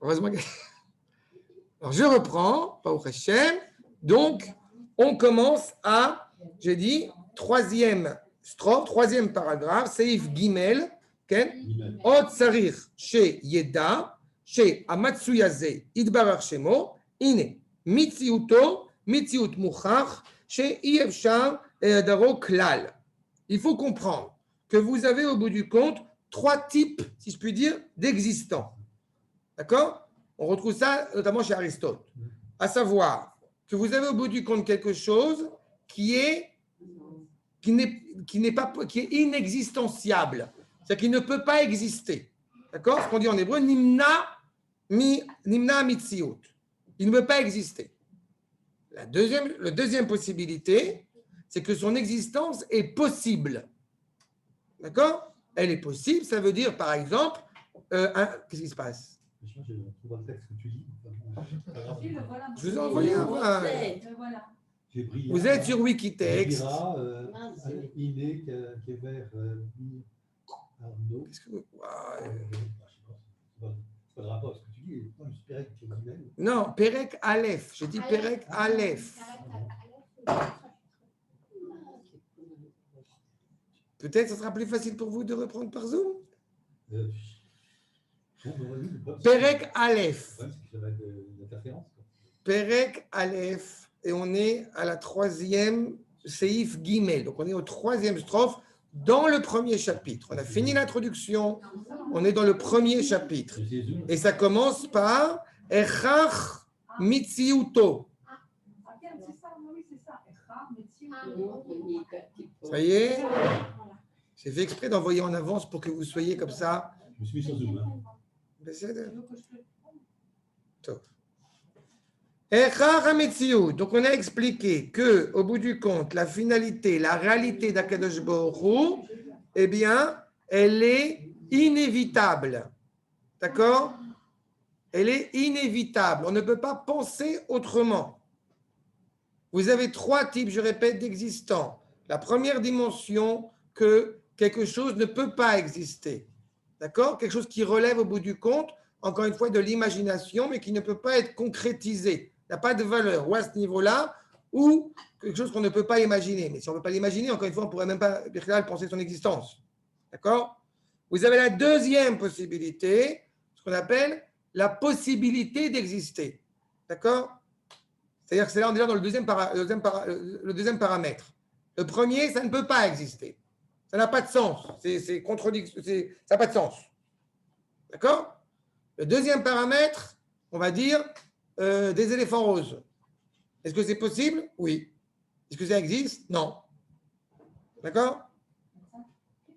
Heureusement que... Alors, je reprends, Baruch Hashem. Donc, on commence à, j'ai dit, troisième strophe, troisième paragraphe, Seif Gimel, Od Sarir, She Yeda, She Amatsuyaze, Idbarar Shemo, Ine, Mitziuto, Mitziut Muchach, She Ievshar, Daro Klal. Il faut comprendre que vous avez au bout du compte trois types, si je puis dire, d'existants. D'accord? On retrouve ça notamment chez Aristote. À savoir que vous avez au bout du compte quelque chose qui est inexistentiable. C'est-à-dire qu'il ne peut pas exister. D'accord? Ce qu'on dit en hébreu, nimna mitziut. Il ne peut pas exister. La deuxième possibilité, c'est que son existence est possible. D'accord? Elle est possible, ça veut dire, par exemple, qu'est-ce qui se passe? Je trouve un texte que tu lis. Je vous ai envoyé un. Vous êtes sur Wikitext. Qu'est-ce que vous... Non, Perek Aleph. Je dis Perek Aleph. Peut-être que ce sera plus facile pour vous de reprendre par Zoom. Perek Aleph. Perek Aleph. Et on est à la troisième Seif Gimel. Donc on est au troisième strophe dans le premier chapitre. On a fini l'introduction. On est dans le premier chapitre. Et ça commence par Echach Mitziuto. Ça y est? J'ai fait exprès d'envoyer en avance pour que vous soyez comme ça. Je me suis mis sur Zoom. Donc on a expliqué que au bout du compte, la finalité, la réalité d'Akadosh Baruch Hu, eh bien, elle est inévitable. D'accord? Elle est inévitable. On ne peut pas penser autrement. Vous avez trois types, je répète, d'existants. La première dimension, que quelque chose ne peut pas exister. D'accord? Quelque chose qui relève au bout du compte, encore une fois, de l'imagination, mais qui ne peut pas être concrétisé. Il n'y a pas de valeur. Ou à ce niveau-là, ou quelque chose qu'on ne peut pas imaginer. Mais si on ne peut pas l'imaginer, encore une fois, on ne pourrait même pas penser son existence. D'accord? Vous avez la deuxième possibilité, ce qu'on appelle la possibilité d'exister. D'accord? C'est-à-dire que c'est là, on est déjà dans le deuxième paramètre. Le premier, ça ne peut pas exister. Ça n'a pas de sens. C'est contradictoire. Ça n'a pas de sens. D'accord? Le deuxième paramètre, on va dire des éléphants roses. Est-ce que c'est possible? Oui. Est-ce que ça existe? Non. D'accord?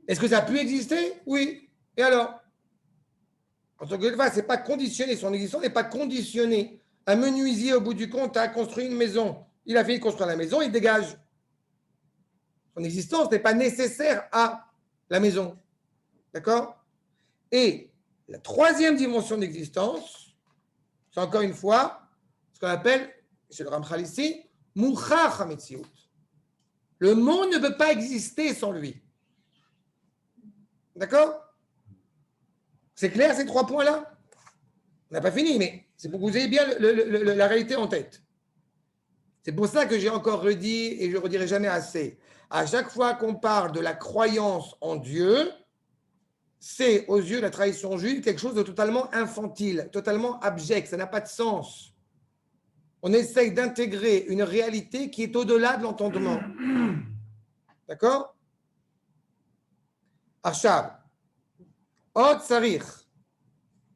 Est-ce que ça a pu exister? Oui. Et alors? En tant que ce n'est pas conditionné. Son existence n'est pas conditionnée. Un menuisier, au bout du compte, a construit une maison. Il a fini de construire la maison, il dégage. Son existence n'est pas nécessaire à la maison. D'accord? Et la troisième dimension d'existence, c'est encore une fois ce qu'on appelle, chez le Ramchal ici, Mouchach HaMetziut. Le monde ne peut pas exister sans lui. D'accord? C'est clair ces trois points-là? On n'a pas fini, mais c'est pour que vous ayez bien la réalité en tête. C'est pour ça que j'ai encore redit et je ne le redirai jamais assez. À chaque fois qu'on parle de la croyance en Dieu, c'est aux yeux de la tradition juive quelque chose de totalement infantile, totalement abject, ça n'a pas de sens. On essaye d'intégrer une réalité qui est au-delà de l'entendement. D'accord? Achav, Od Sarich,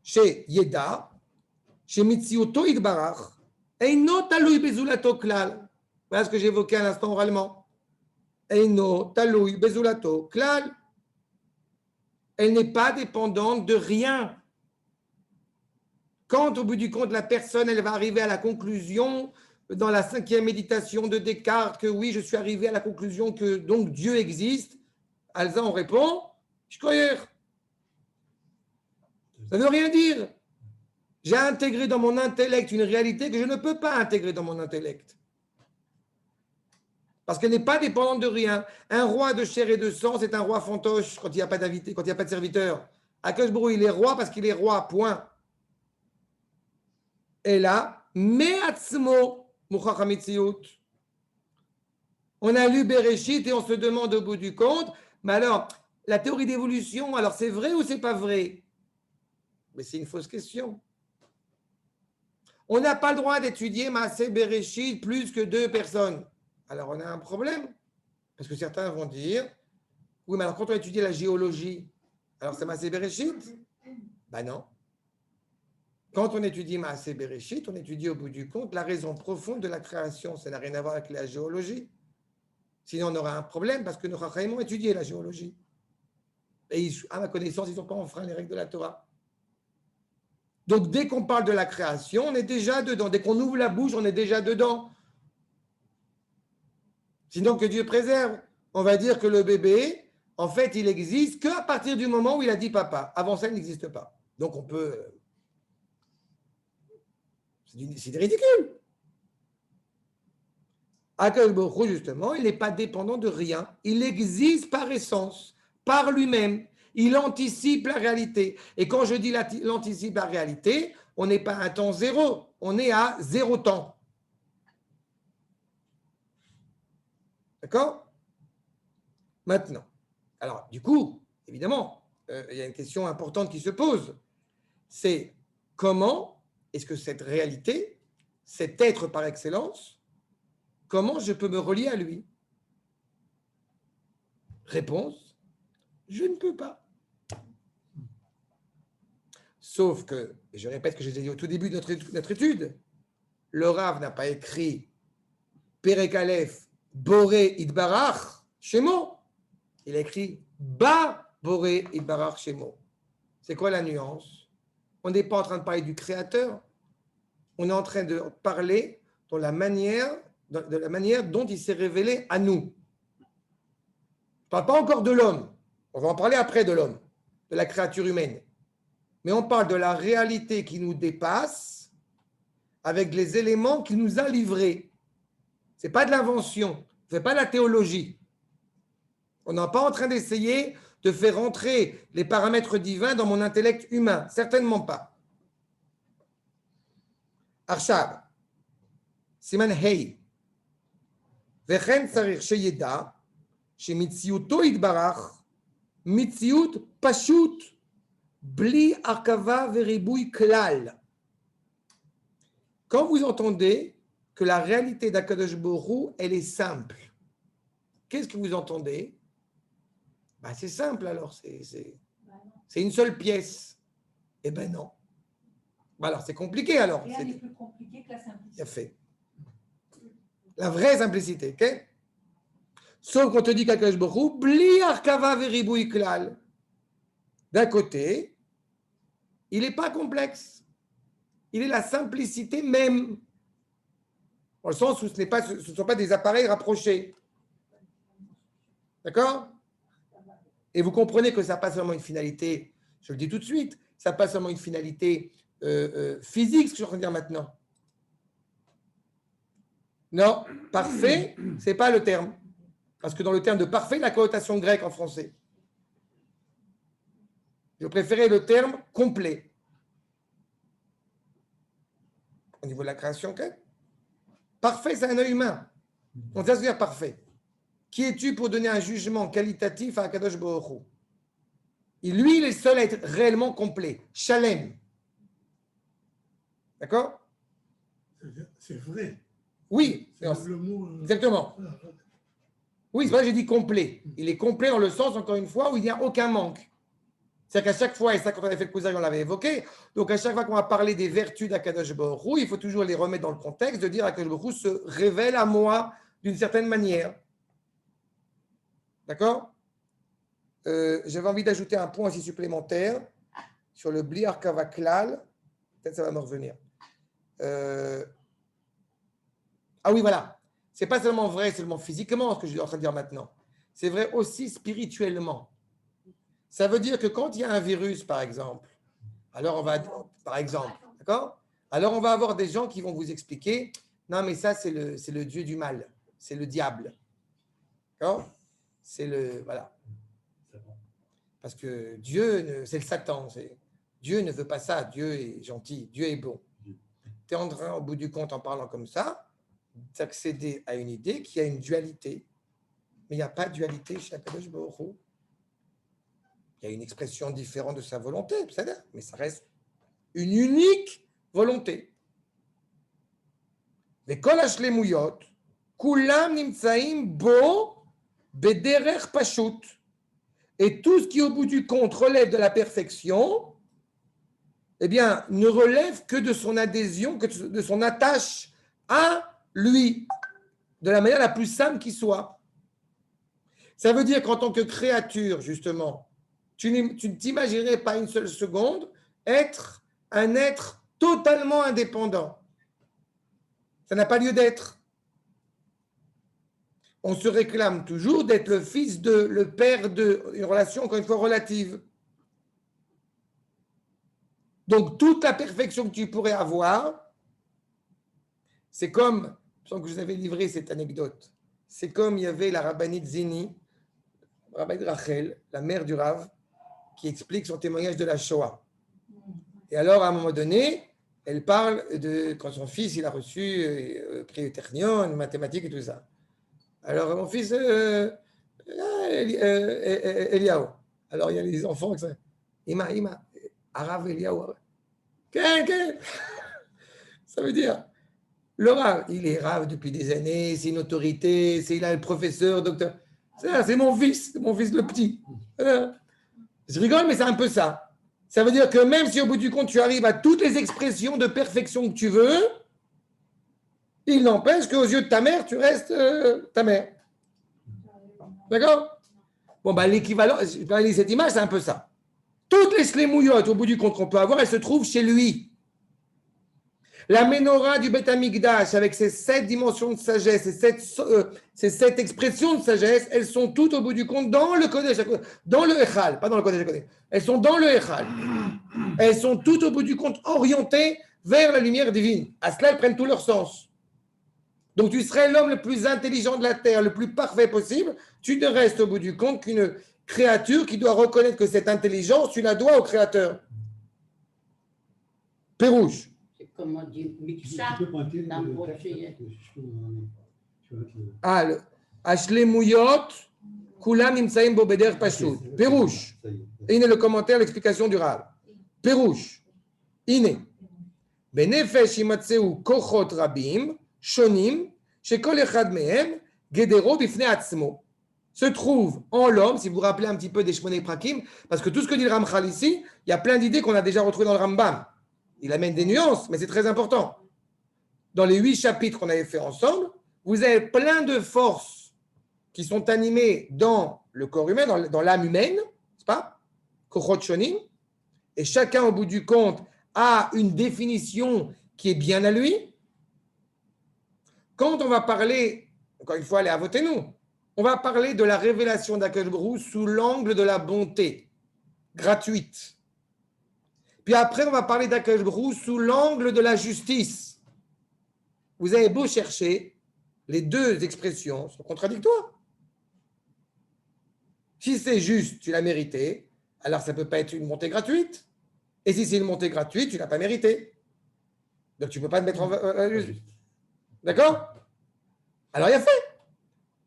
chez Yeda, chez Mitziuto Idbarach, Eino Talui Bezulato Klal. Voilà ce que j'évoquais à l'instant oralement. Eino Talui Bezulato Klal. Elle n'est pas dépendante de rien. Quand, au bout du compte, la personne, elle va arriver à la conclusion, dans la 5e méditation de Descartes, que oui, je suis arrivé à la conclusion que donc Dieu existe, Alza, on répond, je croyais. Ça ne veut rien dire. J'ai intégré dans mon intellect une réalité que je ne peux pas intégrer dans mon intellect. Parce qu'elle n'est pas dépendante de rien. Un roi de chair et de sang, c'est un roi fantoche quand il n'y a pas d'invité, quand il n'y a pas de serviteur. Akadosh Baruch Hu, il est roi parce qu'il est roi, point. Et là, me'atzmo muchach hametziut. On a lu Bereshit et on se demande au bout du compte, mais alors, la théorie d'évolution, alors c'est vrai ou c'est pas vrai? Mais c'est une fausse question. On n'a pas le droit d'étudier Maaseh Bereshit plus que 2 personnes. Alors on a un problème. Parce que certains vont dire, oui, mais alors quand on étudie la géologie, alors c'est Maaseh Bereshit? Ben non. Quand on étudie Maaseh Bereshit, on étudie au bout du compte la raison profonde de la création. Ça n'a rien à voir avec la géologie. Sinon, on aura un problème parce que nos Chachamim ont étudié la géologie. Et à ma connaissance, ils n'ont pas enfreint les règles de la Torah. Donc, dès qu'on parle de la création, on est déjà dedans. Dès qu'on ouvre la bouche, on est déjà dedans. Sinon, que Dieu préserve. On va dire que le bébé, en fait, il existe qu'à partir du moment où il a dit papa. Avant ça, il n'existe pas. Donc, on peut... C'est ridicule. Akadosh Baruch Hu, justement, il n'est pas dépendant de rien. Il existe par essence, par lui-même. Il anticipe la réalité. Et quand je dis il anticipe la réalité, on n'est pas à un temps zéro. On est à 0 temps. D'accord? Maintenant. Alors, du coup, évidemment, il y a une question importante qui se pose. C'est comment est-ce que cette réalité, cet être par excellence, comment je peux me relier à lui? Réponse, je ne peux pas. Sauf que, et je répète ce que j'ai dit au tout début de notre étude, le Rav n'a pas écrit Perek Aleph, Boré Idbarach, Shemo. Il a écrit Ba Boré Idbarach, Shemo. C'est quoi la nuance? On n'est pas en train de parler du Créateur, on est en train de parler de la manière dont il s'est révélé à nous. Je ne parle pas encore de l'homme, on va en parler après de l'homme, de la créature humaine. Mais on parle de la réalité qui nous dépasse avec les éléments qu'il nous a livrés. Ce n'est pas de l'invention, ce n'est pas de la théologie. On n'est pas en train d'essayer de faire entrer les paramètres divins dans mon intellect humain. Certainement pas. Arshab, Siman Hei, Vechen Sarich Sheyeda, Shemitziuto Idbarach, Mitziut Pashut, Bli Arkava Veribui Klal. Quand vous entendez que la réalité d'Akadosh Baruch Hu, elle est simple, qu'est-ce que vous entendez? Ben, c'est simple alors, c'est une seule pièce. Eh bien non. Ben alors c'est compliqué alors. Rien n'est plus compliqué que la simplicité. Il a fait. La vraie simplicité, ok? Sauf qu'on te dit qu'Akadosh Baruch Hu, Bli Arkava Veribui Klal. D'un côté, il n'est pas complexe. Il est la simplicité même. Dans le sens où ce ne sont pas des appareils rapprochés. D'accord? Et vous comprenez que ça n'a pas seulement une finalité, je le dis tout de suite, ça n'a pas seulement une finalité physique, ce que je suis en train de dire maintenant. Non, parfait, ce n'est pas le terme. Parce que dans le terme de parfait, la connotation grecque en français. Je préférais le terme complet. Au niveau de la création, ok? Parfait, c'est un œil humain. On doit se dire parfait. Qui es-tu pour donner un jugement qualitatif à Akadosh Baruch Hu? Et lui, il est seul à être réellement complet. Shalem. D'accord? C'est vrai. Oui. C'est le mot. Exactement. Oui, c'est vrai que j'ai dit complet. Il est complet dans le sens, encore une fois, où il n'y a aucun manque. C'est-à-dire qu'à chaque fois, et ça, quand on avait fait le cousin, on l'avait évoqué, donc à chaque fois qu'on va parler des vertus d'Akadosh Baruch Hu, il faut toujours les remettre dans le contexte de dire qu'Akadosh Baruch Hu se révèle à moi d'une certaine manière. D'accord? J'avais envie d'ajouter un point aussi supplémentaire sur le Bli Arkava Klal. Peut-être ça va me revenir. Ah oui, voilà. C'est pas seulement vrai, seulement physiquement, ce que je suis en train de dire maintenant. C'est vrai aussi spirituellement. Ça veut dire que quand il y a un virus, par exemple, alors on va, par exemple, d'accord? Alors on va avoir des gens qui vont vous expliquer, non mais ça c'est le dieu du mal, c'est le diable, d'accord? C'est le, voilà. Parce que Dieu, c'est le Satan. Dieu ne veut pas ça, Dieu est gentil, Dieu est bon. tu es en train, au bout du compte, en parlant comme ça, d'accéder à une idée qui a une dualité. Mais il n'y a pas de dualité chez Akadosh Baruch Hu. Il y a une expression différente de sa volonté, mais ça reste une unique volonté. וכל השלמויות, כולם נמצאים בו בדרך פשוט. Et tout ce qui, au bout du compte, relève de la perfection, eh bien, ne relève que de son adhésion, que de son attache à lui, de la manière la plus simple qui soit. Ça veut dire qu'en tant que créature, justement, tu ne t'imaginerais pas une seule seconde être un être totalement indépendant. Ça n'a pas lieu d'être. On se réclame toujours d'être le fils de, le père de, une relation encore une fois relative. Donc toute la perfection que tu pourrais avoir, c'est comme, sans que je vous avais livré cette anecdote, c'est comme il y avait la rabbinite Zini, rabbinite Rachel, la mère du Rav, qui explique son témoignage de la Shoah. Et alors, à un moment donné, elle parle de quand son fils il a reçu prix Eternion, mathématiques et tout ça. Alors, mon fils, Eliaou. Alors, il y a les enfants qui disent Ima, Arav Eliaou. Quel Ça veut dire, le Rav, il est Rav depuis des années, c'est une autorité, il a le professeur, docteur. C'est mon fils le petit. Je rigole, mais c'est un peu ça. Ça veut dire que même si au bout du compte, tu arrives à toutes les expressions de perfection que tu veux, il n'empêche qu'aux yeux de ta mère, tu restes ta mère. D'accord? Bon, l'équivalent, cette image, c'est un peu ça. Toutes les shlemuyot, au bout du compte qu'on peut avoir, elles se trouvent chez lui. La menorah du Beth Amikdash, avec ses 7 dimensions de sagesse, ces 7 expressions de sagesse, elles sont toutes au bout du compte dans le Kodesh, dans le Echal, pas dans le Kodesh. Elles sont dans le Echal. Elles sont toutes au bout du compte orientées vers la lumière divine. À cela, elles prennent tout leur sens. Donc, tu serais l'homme le plus intelligent de la terre, le plus parfait possible. Tu ne restes au bout du compte qu'une créature qui doit reconnaître que cette intelligence, tu la dois au Créateur. Pérouge. Comme on dit, Miksha, dans le rocher. Ashlemuyot, Kulam Nimsaim Bo Beder Pashut. Pérouche. Iné le commentaire, l'explication du Rav. Pérouche. Iné. Benefesh Imatseu Kochot Rabim, Shonim, Shekol Echad Mehem, Gedero Bifne Atzmo. Se trouve en l'homme, si vous vous rappelez un petit peu des Shmonei Prakim, parce que tout ce que dit le Ramchal ici, il y a plein d'idées qu'on a déjà retrouvées dans le Rambam. Il amène des nuances, mais c'est très important. Dans les 8 chapitres qu'on avait fait ensemble, vous avez plein de forces qui sont animées dans le corps humain, dans l'âme humaine, n'est-ce pas? Kochot Shonim. Et chacun, au bout du compte, a une définition qui est bien à lui. Quand on va parler, encore une fois, allez, votez-nous, on va parler de la révélation d'Akadosh Baruch Hu sous l'angle de la bonté gratuite. Puis après, on va parler d'Akadosh Baruch Hu sous l'angle de la justice. Vous avez beau chercher, les deux expressions sont contradictoires. Si c'est juste, tu l'as mérité, alors ça ne peut pas être une montée gratuite. Et si c'est une montée gratuite, tu ne l'as pas mérité. Donc tu ne peux pas te mettre en... D'accord? Alors il y a fait.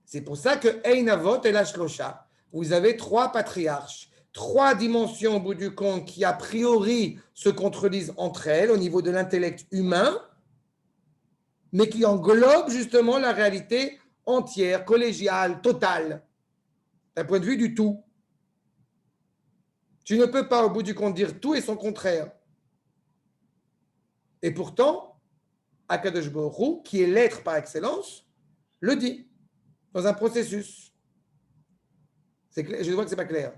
C'est pour ça que Einavot et la Shlosha, vous avez 3 patriarches. 3 dimensions au bout du compte qui a priori se contredisent entre elles au niveau de l'intellect humain, mais qui englobent justement la réalité entière, collégiale, totale, d'un point de vue du tout. Tu ne peux pas au bout du compte dire tout et son contraire. Et pourtant, Akadosh Baruch Hu, qui est l'être par excellence, le dit dans un processus. C'est clair, je vois que ce n'est pas clair.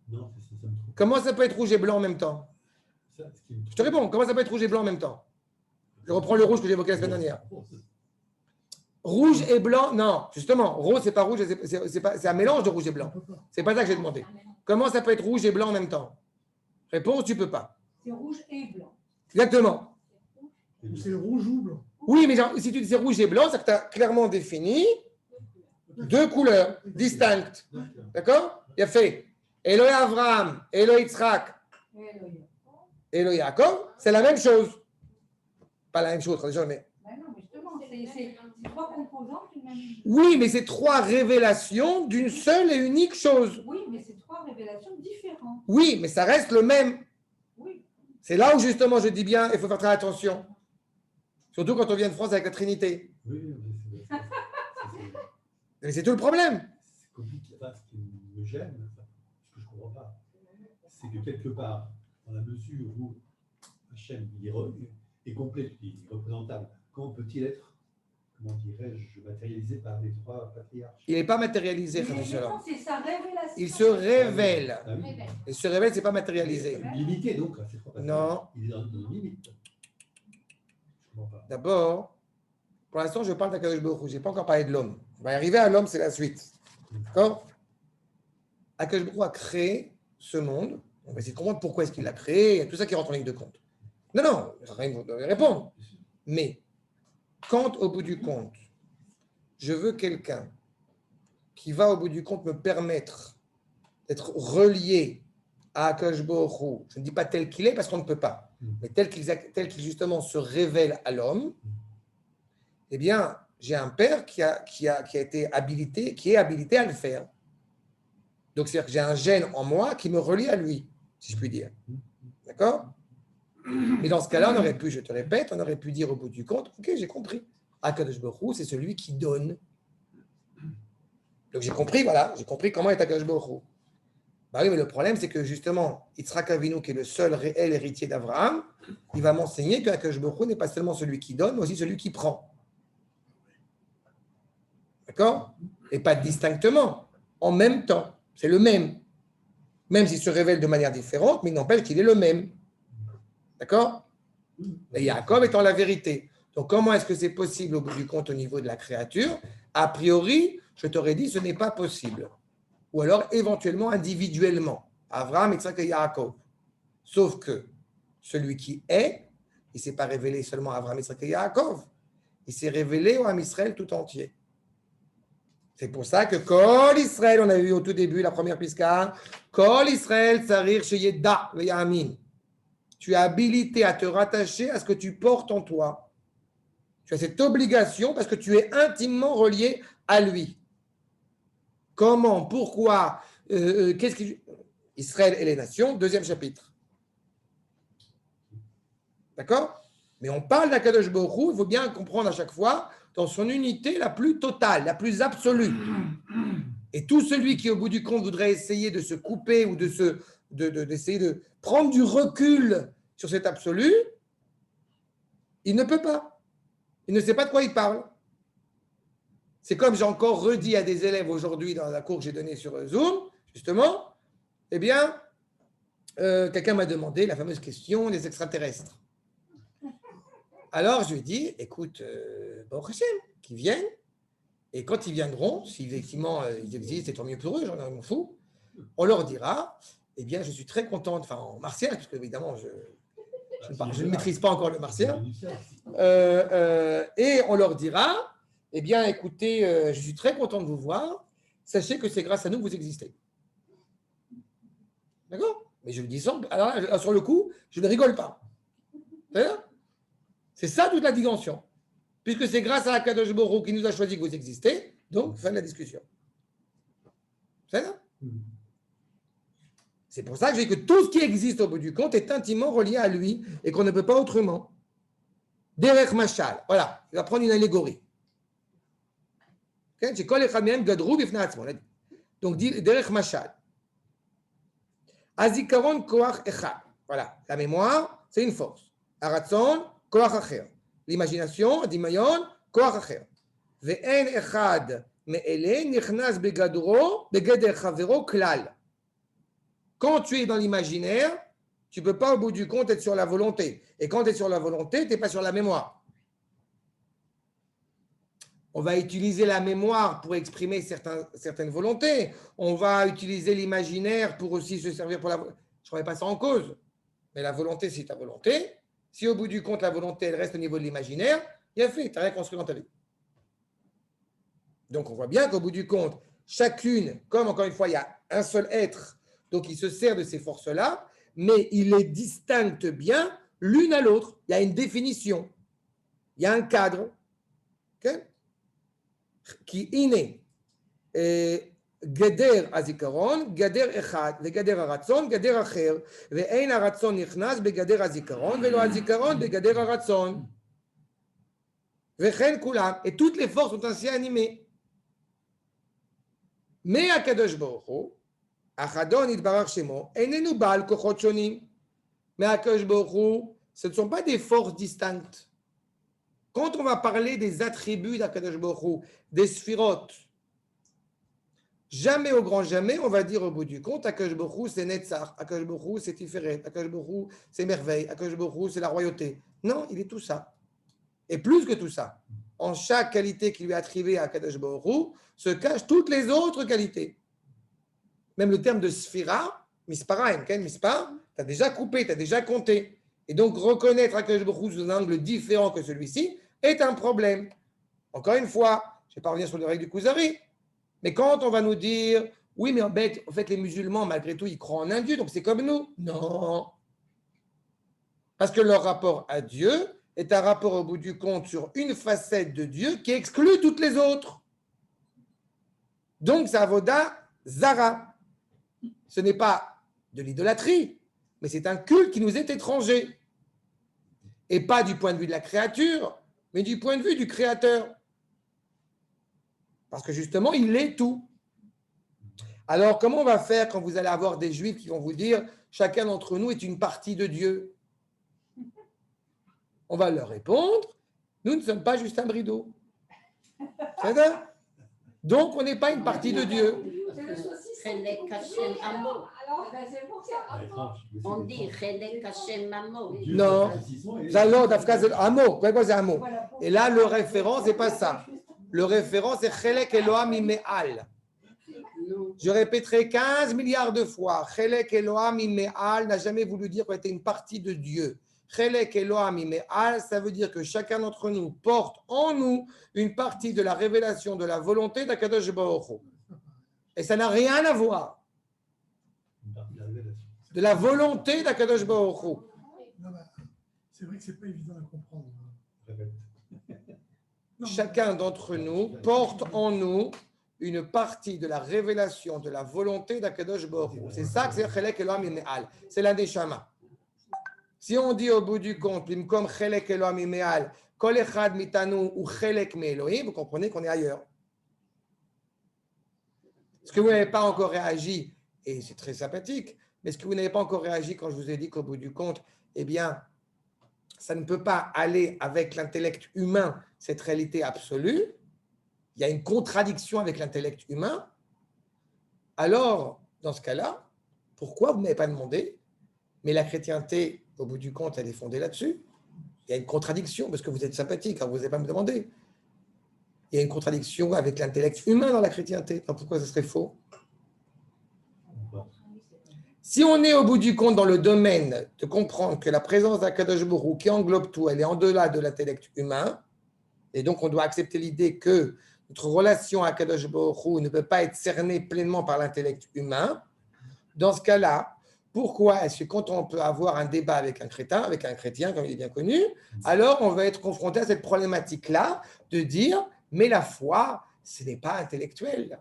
Non, ça me trompe. Comment ça peut être rouge et blanc en même temps? Je te réponds, comment ça peut être rouge et blanc en même temps? Je reprends le rouge que j'évoquais la semaine dernière. Rouge et blanc, non, justement, rose, c'est pas rouge, c'est un mélange de rouge et blanc. C'est pas ça que j'ai demandé. Comment ça peut être rouge et blanc en même temps? Réponse, tu peux pas. C'est rouge et blanc. Exactement. C'est rouge ou blanc? Oui, mais si tu dis rouge et blanc, c'est que tu as clairement défini 2 couleurs distinctes. D'accord? Il a fait Eloï Avraham, Eloï Yitzhak, Eloï Yaakov, c'est la même chose. pas la même chose. Mais... Ben non, mais justement, c'est trois composantes d'une même. Oui, mais c'est trois révélations d'une seule et unique chose. Oui, mais c'est trois révélations différentes. Oui, mais ça reste le même. Oui. C'est là où justement je dis bien, il faut faire très attention. Surtout quand on vient de France avec la Trinité. Oui, Mais c'est tout le problème. c'est compliqué. Enfin, ce qui me gêne, ce que je ne comprends pas, c'est que quelque part, dans la mesure où Hachem est complet, il est représentable, comment peut-il être, comment dirais-je, matérialisé par les trois patriarches? Il n'est pas matérialisé, Mais Khadija. non, c'est sa révélation. Il se révèle. Ah oui. Il se révèle, ce n'est pas matérialisé. Limité, donc, à ces trois patriarches. Non. Il est dans une limite. Je ne comprends pas. D'abord, pour l'instant, je parle d'Akadosh Baruch Hu. Je n'ai pas encore parlé de l'homme. On va y arriver à l'homme, c'est la suite. D'accord? Akadosh Baruch Hu a créé ce monde. On va essayer de comprendre pourquoi est-ce qu'il l'a créé. Il y a tout ça qui rentre en ligne de compte. Non, rien ne doit répondre. Mais quand, au bout du compte, je veux quelqu'un qui va, au bout du compte, me permettre d'être relié à Akadosh Baruch Hu, je ne dis pas tel qu'il est parce qu'on ne peut pas, mais tel qu'il justement se révèle à l'homme, eh bien, j'ai un père qui a été habilité, qui est habilité à le faire. Donc, c'est-à-dire que j'ai un gène en moi qui me relie à lui, si je puis dire. D'accord? Mais dans ce cas-là, on aurait pu, je te répète, on aurait pu dire au bout du compte, ok, j'ai compris. Akadosh Baruch Hu, c'est celui qui donne. Donc, j'ai compris, voilà, j'ai compris comment est Akadosh Baruch Hu. Bah oui, mais le problème, c'est que justement, Yitzhak Avinu, qui est le seul réel héritier d'Abraham, il va m'enseigner que Akadosh Baruch Hu n'est pas seulement celui qui donne, mais aussi celui qui prend. D'accord? Et pas distinctement, en même temps. C'est le même. Même s'il se révèle de manière différente, mais il n'empêche qu'il est le même. D'accord? Et Yaakov étant la vérité. Donc, comment est-ce que c'est possible au bout du compte au niveau de la créature? A priori, je t'aurais dit, ce n'est pas possible. Ou alors, éventuellement, individuellement. Abraham, Yitzhak et Yaakov. Sauf que celui qui est, il ne s'est pas révélé seulement à Abraham, Yitzhak et Yaakov. Il s'est révélé au Ham Israël tout entier. C'est pour ça que Kol Israël, on a vu au tout début, la première pisca, Kol Israël, Tsarir Sheyeda Veyamin. Tu es habilité à te rattacher à ce que tu portes en toi. Tu as cette obligation parce que tu es intimement relié à lui. Comment, pourquoi, qu'est-ce qui... Israël et les nations, deuxième chapitre. D'accord? Mais on parle d'Akadosh Baruch Hu, il faut bien comprendre à chaque fois dans son unité la plus totale, la plus absolue. Et tout celui qui, au bout du compte, voudrait essayer de se couper ou d'essayer de prendre du recul sur cet absolu, il ne peut pas. Il ne sait pas de quoi il parle. C'est comme j'ai encore redit à des élèves aujourd'hui dans la cour que j'ai donnée sur Zoom, justement, eh bien, quelqu'un m'a demandé la fameuse question des extraterrestres. Alors, je lui ai dit, écoute, Baruch Hashem, qu'ils viennent, et quand ils viendront, si effectivement ils existent, c'est tant mieux pour eux, j'en m'en fous, on leur dira, eh bien, je suis très contente, enfin en martien, parce que évidemment, je ne maîtrise pas encore le martien, et on leur dira, eh bien, écoutez, je suis très content de vous voir, sachez que c'est grâce à nous que vous existez. D'accord? Mais je le dis sans, alors là, sur le coup, je ne rigole pas. C'est ça toute la dimension. Puisque c'est grâce à Akadosh Baruch Hu qui nous a choisi que vous existez, donc fin de la discussion. C'est ça? C'est pour ça que je dis que tout ce qui existe au bout du compte est intimement relié à lui et qu'on ne peut pas autrement. Derech Machal, voilà, il va prendre une allégorie. Donc, Derech Machal. Azikaron Koach Echad. Voilà, la mémoire, c'est une force. Aratzon, Koach Acher. L'imagination, Dimayon, Koach Acher. Ve'en Echad me'ele nichnas begadro, begeder chavero klal. Quand tu es dans l'imaginaire, tu ne peux pas au bout du compte être sur la volonté. Et quand tu es sur la volonté, tu n'es pas sur la mémoire. On va utiliser la mémoire pour exprimer certaines volontés. On va utiliser l'imaginaire pour aussi se servir pour la... Je ne remets pas ça en cause. Mais la volonté, c'est ta volonté. Si au bout du compte, la volonté, elle reste au niveau de l'imaginaire, il a fait, tu n'as rien construit dans ta vie. Donc, on voit bien qu'au bout du compte, chacune, comme encore une fois, il y a un seul être, donc il se sert de ces forces-là, mais il les distingue bien l'une à l'autre. Il y a une définition. il y a un cadre qui est inné. גדר הזיכרון, גדר אחד, וגדר הרצון, גדר אחר, ואין הרצון נכנס בגדר הזיכרון, ולא הזיכרון בגדר הרצון. וכן כולם, et toutes les forces sont ainsi animées. Mais הקדוש ברוך הוא, החדון יתברך שמו, איננו בעל כוחות שונים. Mais הקדוש ברוך הוא, ce ne sont pas des forces distinctes. Quand on va parler des attributs d'Akadosh Baruch Hu, des sphirotes, jamais au grand jamais, on va dire au bout du compte, Akadosh Baruch Hu, c'est Netzach, Akadosh Baruch Hu, c'est Tiferet, Akadosh Baruch Hu, c'est merveille, Akadosh Baruch Hu, c'est la royauté. Non, il est tout ça. Et plus que tout ça. En chaque qualité qui lui est attribuée à Akadosh Baruch Hu, se cachent toutes les autres qualités. Même le terme de Sphira, Misparaim, Mispar, tu as déjà coupé, tu as déjà compté. Et donc, reconnaître Akadosh Baruch Hu sous un angle différent que celui-ci est un problème. Encore une fois, je ne vais pas revenir sur les règles du Kuzari, mais quand on va nous dire, oui, mais en fait, les musulmans, malgré tout, ils croient en un Dieu, donc c'est comme nous. Non. Parce que leur rapport à Dieu est un rapport au bout du compte sur une facette de Dieu qui exclut toutes les autres. Donc, c'est Avoda Zara. Ce n'est pas de l'idolâtrie, mais c'est un culte qui nous est étranger. Et pas du point de vue de la créature, mais du point de vue du Créateur. Parce que justement, il est tout. Alors, comment on va faire quand vous allez avoir des Juifs qui vont vous dire « Chacun d'entre nous est une partie de Dieu » On va leur répondre « Nous ne sommes pas juste un bridou. » C'est ça ? Donc, on n'est pas une partie de Dieu. Chelek Hashem Amo. Alors, c'est pour ça. On dit Chelek Hashem Amo. Non. Alors, d'Afka, c'est un mot. Quoi, c'est un mot. Et là, le référent, c'est pas ça. Le référent, c'est Chelek Eloham Ime'al. Je répéterai 15 milliards de fois. Chelek Eloham Ime'al n'a jamais voulu dire qu'on était une partie de Dieu. Chelek Eloham Ime'al, ça veut dire que chacun d'entre nous porte en nous une partie de la révélation de la volonté d'Akadosh Baruch Hu. Et ça n'a rien à voir. De la volonté d'Akadosh Baruch Hu. C'est vrai que ce n'est pas évident à comprendre. Chacun d'entre nous porte en nous une partie de la révélation de la volonté d'Akadosh Baruch Hu. C'est ça que c'est Chelek Eloham Ime'al. C'est la Neshama. Si on dit au bout du compte, comme Chelek Eloham Ime'al, Kol Echad Mitanu ou Chelek Me'Elohim, vous comprenez qu'on est ailleurs. Est-ce que vous n'avez pas encore réagi, et c'est très sympathique, mais est-ce que vous n'avez pas encore réagi quand je vous ai dit qu'au bout du compte, eh bien, ça ne peut pas aller avec l'intellect humain, cette réalité absolue. Il y a une contradiction avec l'intellect humain. Alors, dans ce cas-là, pourquoi vous ne m'avez pas demandé? Mais la chrétienté, au bout du compte, elle est fondée là-dessus. Il y a une contradiction, parce que vous êtes sympathique, alors vous n'avez pas me demander. Il y a une contradiction avec l'intellect humain dans la chrétienté. Alors pourquoi ce serait faux? Si on est au bout du compte dans le domaine de comprendre que la présence d'Akadosh Baruch Hu qui englobe tout, elle est en delà de l'intellect humain, et donc on doit accepter l'idée que notre relation à Akadosh Baruch Hu ne peut pas être cernée pleinement par l'intellect humain, dans ce cas-là, pourquoi est-ce que quand on peut avoir un débat avec un chrétien, comme il est bien connu, alors on va être confronté à cette problématique-là de dire « mais la foi, ce n'est pas intellectuel ».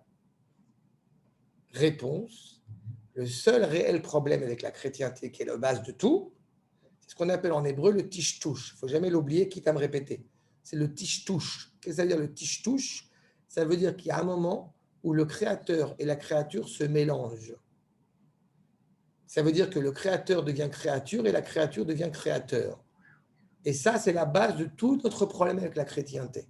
Réponse, le seul réel problème avec la chrétienté, qui est la base de tout, c'est ce qu'on appelle en hébreu le tishtouche. Il ne faut jamais l'oublier, quitte à me répéter. C'est le tishtouche. Qu'est-ce que ça veut dire le tishtouche? Ça veut dire qu'il y a un moment où le créateur et la créature se mélangent. Ça veut dire que le créateur devient créature et la créature devient créateur. Et ça, c'est la base de tout notre problème avec la chrétienté.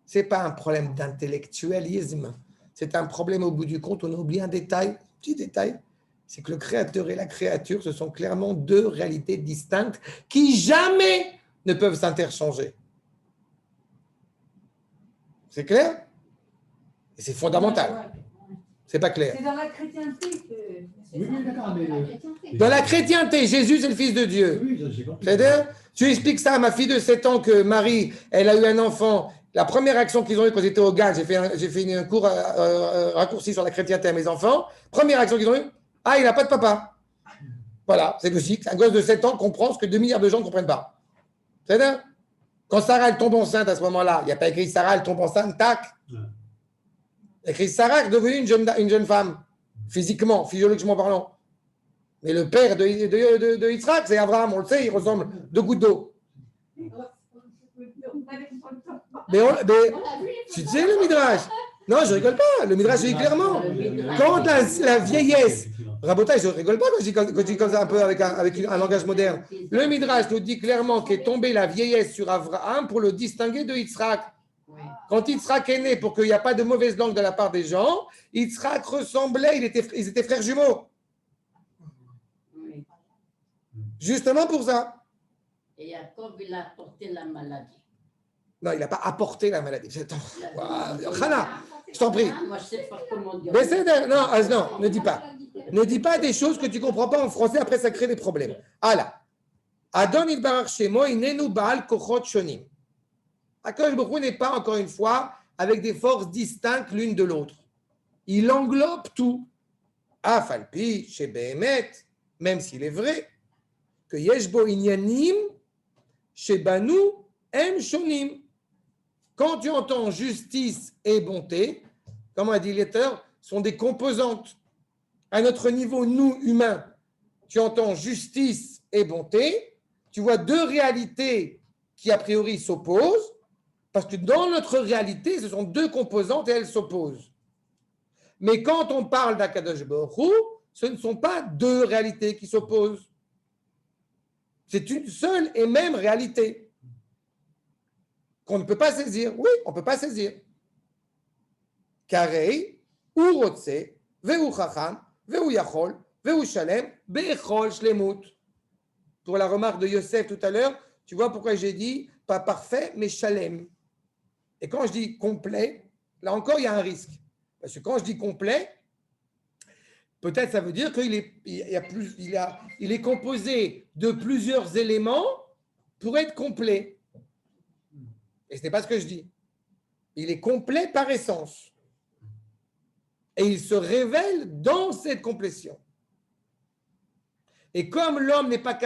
Ce n'est pas un problème d'intellectualisme. C'est un problème, au bout du compte, on oublie un détail, petit détail, c'est que le créateur et la créature, ce sont clairement deux réalités distinctes qui jamais ne peuvent s'interchanger. C'est clair? Et c'est fondamental. C'est pas clair. C'est dans la chrétienté que... Oui, d'accord, mais... Dans la chrétienté, Jésus, c'est le Fils de Dieu. Oui, j'ai compris. C'est-à-dire, tu expliques ça à ma fille de 7 ans que Marie, elle a eu un enfant. La première action qu'ils ont eue quand ils étaient au GAD, j'ai fait un cours raccourci sur la chrétienté à mes enfants. Première action qu'ils ont eue, ah, il n'a pas de papa. Voilà, c'est logique. Un gosse de 7 ans comprend ce que 2 milliards de gens ne comprennent pas. C'est-à-dire, Quand Sarah elle tombe enceinte à ce moment-là, il n'y a pas écrit Sarah elle tombe enceinte, tac. Ouais. Il y a écrit Sarah est devenue une jeune femme, physiquement, physiologiquement parlant. Mais le père de Yitzhak, c'est Abraham, on le sait, il ressemble 2 gouttes d'eau. Mais tu sais le Midrash? Non, je rigole pas. Le Midrash dit clairement. Quand la vieillesse, Rabotai, je rigole pas quand je dis comme ça un peu avec un langage moderne. Le Midrash nous dit clairement qu'est tombée la vieillesse sur Abraham pour le distinguer de Yitzhak. Quand Yitzhak est né, pour qu'il n'y ait pas de mauvaise langue de la part des gens, Yitzhak ressemblait, ils étaient frères jumeaux. Justement pour ça. Et Jacob, il a porté la maladie. Non, il n'a pas apporté la maladie. Hana, je t'en prie. Moi, je sais pas comment dire. Mais non, ne dis pas. Ne dis pas des choses que tu ne comprends pas en français, après ça crée des problèmes. Allah. Adon Yitbarach Shemo, inenu Baal Kochot Shonim. Akadosh Baruch Hu n'est pas, encore une fois, avec des forces distinctes l'une de l'autre. Il englobe tout. Afalpi, chez Behemet, même s'il est vrai, que Yeshbo Inyanim, chez Banu, Em Shonim. Quand tu entends justice et bonté, comme a dit l'auteur, sont des composantes. À notre niveau, nous, humains, tu entends justice et bonté, tu vois 2 réalités qui, a priori, s'opposent, parce que dans notre réalité, ce sont 2 composantes et elles s'opposent. Mais quand on parle d'Akadosh Baruch Hu, ce ne sont pas 2 réalités qui s'opposent. C'est une seule et même réalité qu'on ne peut pas saisir. Oui, on ne peut pas saisir. Karei, ou Rotse, Veu Chacham, Veu Yachol, Veu Shalem, Bechol Shlemut. Pour la remarque de Yosef tout à l'heure, tu vois pourquoi j'ai dit pas parfait, mais Shalem. Et quand je dis complet, là encore, il y a un risque. Parce que quand je dis complet, peut-être ça veut dire qu'il est composé de plusieurs éléments pour être complet. Et ce n'est pas ce que je dis. Il est complet par essence. Et il se révèle dans cette complétion. Et comme l'homme n'est pas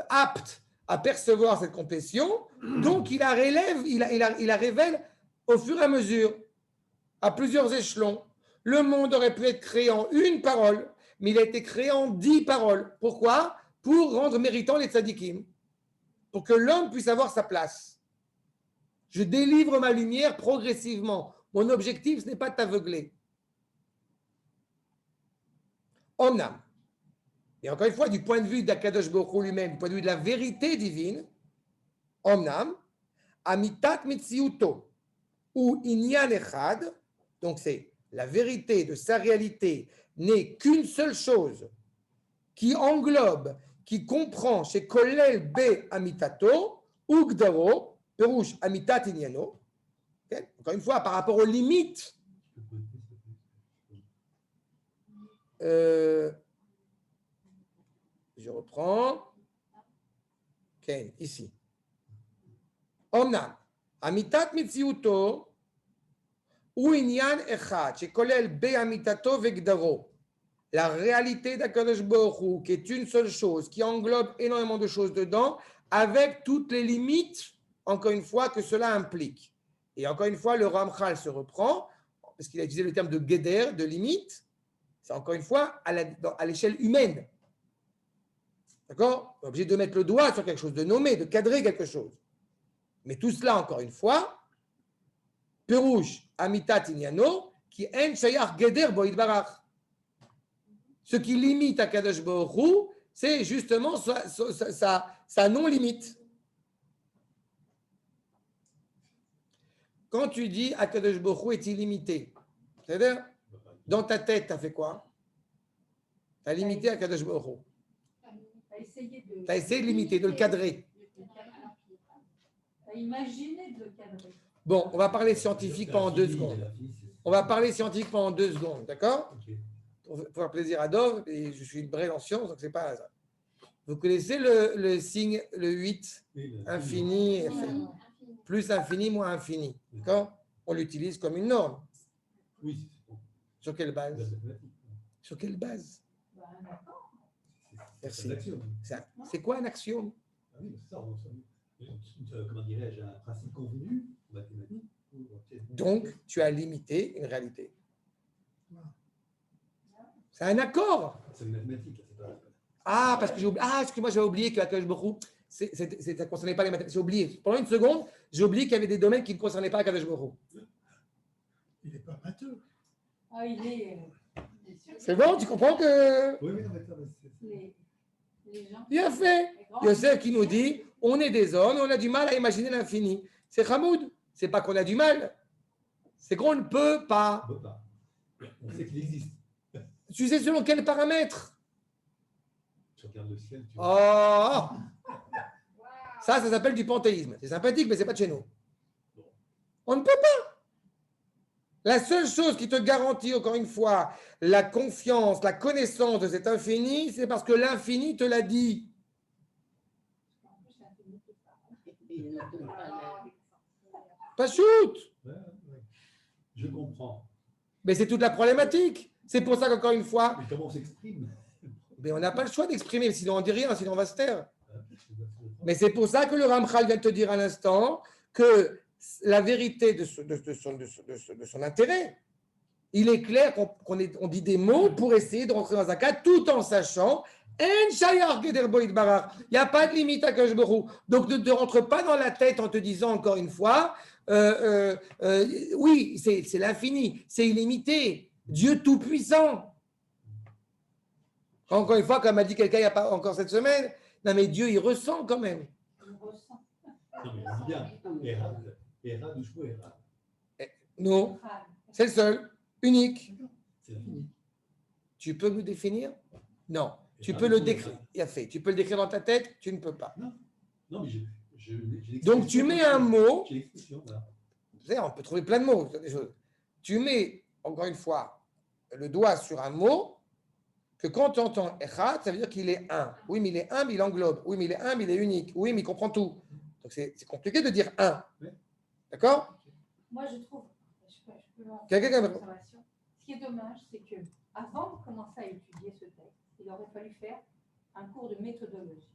apte à percevoir cette complétion, donc il la révèle au fur et à mesure, à plusieurs échelons. Le monde aurait pu être créé en 1 parole, mais il a été créé en 10 paroles. Pourquoi? Pour rendre méritant les tzadikim, pour que l'homme puisse avoir sa place. Je délivre ma lumière progressivement. Mon objectif, ce n'est pas de t'aveugler. Omnam. Et encore une fois, du point de vue d'Akadosh Baruch Hu lui-même, du point de vue de la vérité divine, Omnam, Amitat Mitziuto, ou Inyan Echad, donc c'est la vérité de sa réalité, n'est qu'une seule chose qui englobe, qui comprend chez Kolel Be Amitato, Ugdaro, Perouche Amitat Inyano. Okay? Encore une fois, par rapport aux limites, je reprends. Okay, ici. Omnam, Amitat Mitziuto, ou Inyan Echad, Shekolel Be Amitato Vegdaro. La réalité d'Akadosh Baruch Hu, qui est une seule chose, qui englobe énormément de choses dedans, avec toutes les limites, encore une fois, que cela implique. Et encore une fois, le Ramchal se reprend, parce qu'il a utilisé le terme de Geder, de limite, c'est encore une fois à l'échelle humaine. D'accord? On est obligé de mettre le doigt sur quelque chose, de nommer, de cadrer quelque chose. Mais tout cela, encore une fois, Perouche, Amitat Inyano, qui en shayach Geder bo Yitbarach. Ce qui limite à Kadosh Baruch Hu, c'est justement sa non-limite. Quand tu dis Akadosh Baruch Hu est illimité, c'est-à-dire, dans ta tête, tu as fait quoi? Tu as limité Akadosh Baruch Hu. Tu as essayé de limiter, de le cadrer. Tu as imaginé de le cadrer. Bon, on va parler scientifique pendant 2 secondes. On va parler scientifique pendant 2 secondes, d'accord? Pour faire plaisir à Dov, et je suis une brêle en sciences, donc c'est pas hasard. Vous connaissez le signe, le 8, infini, plus infini, moins infini, d'accord? On l'utilise comme une norme. Oui. Sur quelle base? Sur quelle base? Merci. C'est quoi un axiome? comment dirais-je, un principe convenu en mathématiques. Donc, tu as limité une réalité. C'est un accord. C'est une mathématique, là, c'est pas. Ah, parce que j'ai oublié. Ah, excuse-moi, j'avais oublié que Akadosh Baruch Hu, ça ne concernait pas les mathématiques. J'ai oublié. Pendant une seconde, j'ai oublié qu'il y avait des domaines qui ne concernaient pas Akadosh Baruch Hu. Il n'est pas matheux. Ah, il est. C'est bon, tu comprends que. Oui, non, mais attends, Les gens. Bien fait. les grands- Yosef qui nous dit on est des hommes et on a du mal à imaginer l'infini. C'est Hamoud. C'est pas qu'on a du mal, c'est qu'on ne peut pas. on ne peut pas. On sait qu'il existe. Tu sais selon quels paramètres? Tu regardes le ciel, tu Oh, ça s'appelle du panthéisme. C'est sympathique, mais c'est pas de chez nous. On ne peut pas. La seule chose qui te garantit, encore une fois, la confiance, la connaissance de cet infini, c'est parce que l'infini te l'a dit. En plus, c'est un peu mieux que ça. Il ne te pas Pas shoot. Ouais. Je comprends. Mais c'est toute la problématique. C'est pour ça qu'encore une fois, Mais comment on s'exprime? mais on n'a pas le choix d'exprimer, sinon on ne dit rien, sinon on va se taire. Mais c'est pour ça que le Ramchal vient de te dire à l'instant que la vérité de son intérêt, il est clair qu'on dit des mots pour essayer de rentrer dans un cas tout en sachant il n'y a pas de limite à Akadosh Baruch Hu. Donc ne te rentre pas dans la tête en te disant encore une fois oui, c'est l'infini, c'est illimité, Dieu tout-puissant. Encore une fois, comme a dit quelqu'un il n'y a pas encore cette semaine, non mais Dieu il ressent quand même. On ressent. Non, mais on dit bien. Erad ou Shmo Erad. Non, c'est le seul, unique. C'est l'infini. Tu peux nous définir? Non. Tu peux le décrire. Il a fait. Tu peux le décrire dans ta tête? Tu ne peux pas. Non, mais j'ai Donc tu mets un mot. J'ai l'expression, voilà. Vous savez, on peut trouver plein de mots. Des choses. Tu mets, encore une fois, le doigt sur un mot que quand tu entends Echad, ça veut dire qu'il est un. Oui, mais il est un, mais il englobe. Oui, mais il est un, mais il est unique. Oui, mais il comprend tout. Donc c'est compliqué de dire un. D'accord? Moi, je trouve. Je peux lancer Quelqu'un qui a une une- observation. Ce qui est dommage, c'est que avant de commencer à étudier ce texte, il aurait fallu faire un cours de méthodologie.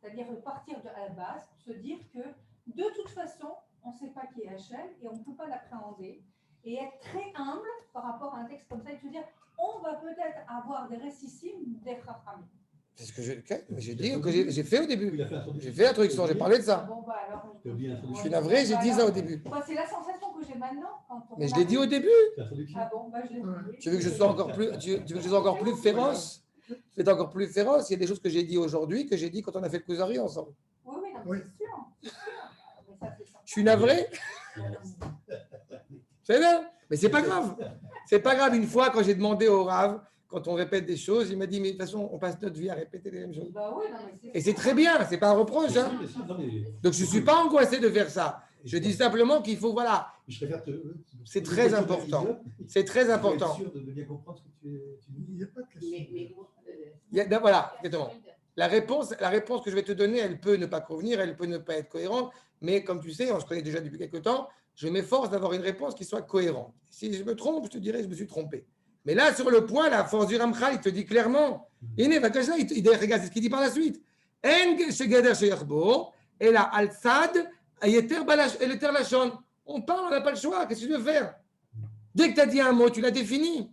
C'est-à-dire partir à la base, se dire que de toute façon, on ne sait pas qui est Hachem et on ne peut pas l'appréhender et être très humble par rapport à un texte comme ça et se dire on va peut-être avoir des récissimes des Chachamim. C'est ce que j'ai dit, que j'ai fait au début. Il a fait l'introduction. J'ai fait l'introduction, j'ai parlé de ça. Bon, bah alors. T'as oublié l'introduction. Je suis navré, j'ai dit ça au début. Bah, c'est la sensation que j'ai maintenant. Quand on Mais je l'ai dit au début. L'introduction. Ah bon, bah je l'ai oublié. Tu veux que je sois encore plus, tu veux que je sois encore plus féroce? Je vais être encore plus féroce. Il y a des choses que j'ai dit aujourd'hui que j'ai dit quand on a fait le Kuzari ensemble. Oui, oui, non, Oui. c'est sûr. C'est sûr. Mais ça, c'est ça. Je suis navré. C'est bien, mais c'est pas grave. C'est pas grave. Une fois, quand j'ai demandé au Rav, quand on répète des choses, il m'a dit mais de toute façon, on passe notre vie à répéter les mêmes choses. Bah oui, non, mais Et c'est très bien. C'est pas un reproche. Hein. Donc je suis pas angoissé de faire ça. Je dis simplement qu'il faut voilà. Je préfère te. C'est très important. C'est très important. Je suis sûr de bien comprendre ce que tu dis. Il n'y a pas de question. Mais Voilà, exactement. La réponse que je vais te donner, elle peut ne pas convenir, elle peut ne pas être cohérente, mais comme tu sais, on se connaît déjà depuis quelques temps, je m'efforce d'avoir une réponse qui soit cohérente. Si je me trompe, je te dirai, je me suis trompé. Mais là, sur le point, la force du Ramchal, il te dit clairement, regarde, c'est ce qu'il dit par la suite. Et là, al-sad, on parle, on n'a pas le choix, qu'est-ce que tu veux faire? Dès que tu as dit un mot, tu l'as défini.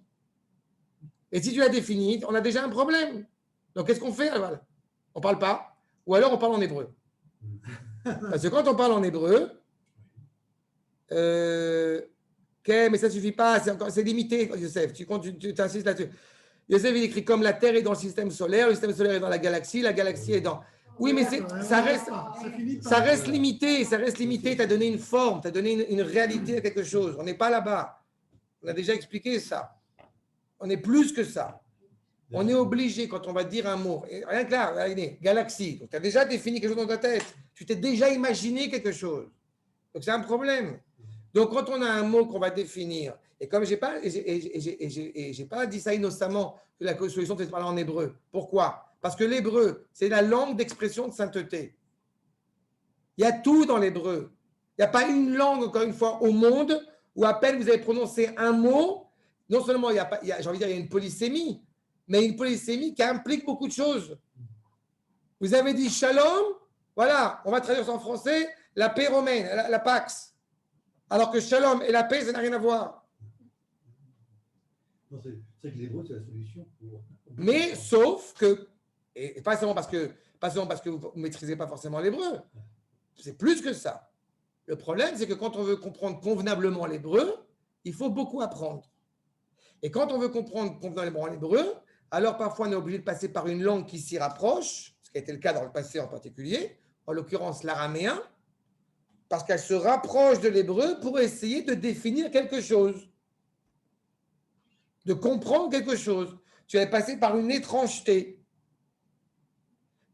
Et si tu l'as défini, on a déjà un problème. Donc, qu'est-ce qu'on fait? Voilà. On ne parle pas, ou alors on parle en hébreu. Parce que quand on parle en hébreu, mais ça ne suffit pas, c'est limité, Youssef. Tu insistes là-dessus. Youssef, il écrit comme la Terre est dans le système solaire est dans la galaxie est dans. Oui, mais ça reste limité, Tu as donné une forme, tu as donné une réalité à quelque chose. On n'est pas là-bas. On a déjà expliqué ça. On est plus que ça. On est obligé, quand on va dire un mot, et rien que là, galaxie, donc tu as déjà défini quelque chose dans ta tête, tu t'es déjà imaginé quelque chose. Donc c'est un problème. Donc quand on a un mot qu'on va définir, et comme j'ai pas dit ça innocemment, que la solution c'est de parler en hébreu. Pourquoi? Parce que l'hébreu, c'est la langue d'expression de sainteté. Il y a tout dans l'hébreu. Il n'y a pas une langue, encore une fois, au monde où à peine vous avez prononcé un mot, non seulement j'ai envie de dire, il y a une polysémie, mais une polysémie qui implique beaucoup de choses. Vous avez dit shalom, Voilà, on va traduire ça en français, la paix romaine, la Pax. Alors que Shalom et la paix, ça n'a rien à voir. Non, c'est que l'hébreu, c'est la solution. Mais sauf que, et pas seulement parce que vous ne maîtrisez pas forcément l'hébreu, c'est plus que ça. Le problème, c'est que quand on veut comprendre convenablement l'hébreu, il faut beaucoup apprendre. Et quand on veut comprendre convenablement l'hébreu, alors parfois on est obligé de passer par une langue qui s'y rapproche, ce qui a été le cas dans le passé en particulier, en l'occurrence l'araméen, parce qu'elle se rapproche de l'hébreu pour essayer de définir quelque chose, de comprendre quelque chose. Tu avais passé par une étrangeté.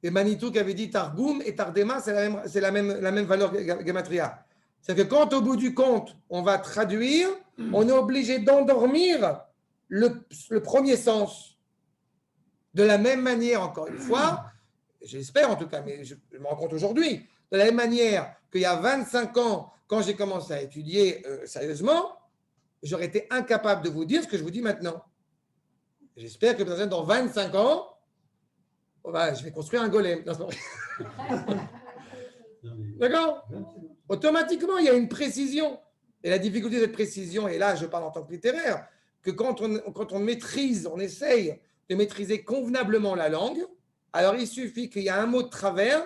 Et Manitou qui avait dit Targoum et Tardema, c'est la même valeur gematria. C'est-à-dire que quand au bout du compte, on va traduire, on est obligé d'endormir le premier sens. De la même manière, encore une fois, j'espère en tout cas, mais je me rends compte aujourd'hui, de la même manière qu'il y a 25 ans, quand j'ai commencé à étudier sérieusement, j'aurais été incapable de vous dire ce que je vous dis maintenant. J'espère que dans 25 ans, je vais construire un golem. Non, c'est pas vrai. D'accord ? Automatiquement, il y a une précision. Et la difficulté de cette précision, et là je parle en tant que littéraire, que quand on maîtrise, on essaye de maîtriser convenablement la langue, alors il suffit qu'il y ait un mot de travers,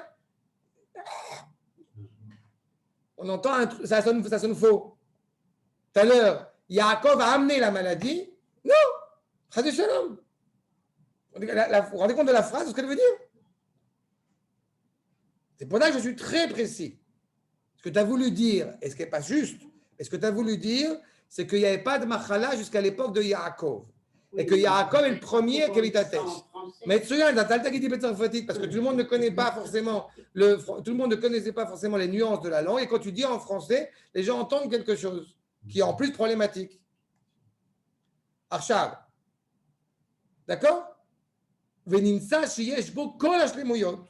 on entend ça sonne faux. Tout à l'heure, Yaakov a amené la maladie. Non, Chas Shalom. Vous vous rendez compte de la phrase, ce qu'elle veut dire? C'est pour ça que je suis très précis. Ce que tu as voulu dire, et ce qui n'est pas juste, et ce que tu as voulu dire, c'est qu'il n'y avait pas de Machala jusqu'à l'époque de Yaakov. Et que Yaakov est le premier qui habite à Tesh. Mais tu sais, parce que tout le monde ne connaît pas forcément tout le monde ne connaissait pas forcément les nuances de la langue. Et quand tu dis en français, les gens entendent quelque chose qui est en plus problématique. Archav. D'accord? Venimsa sheyesh bo kol hashlemuyot.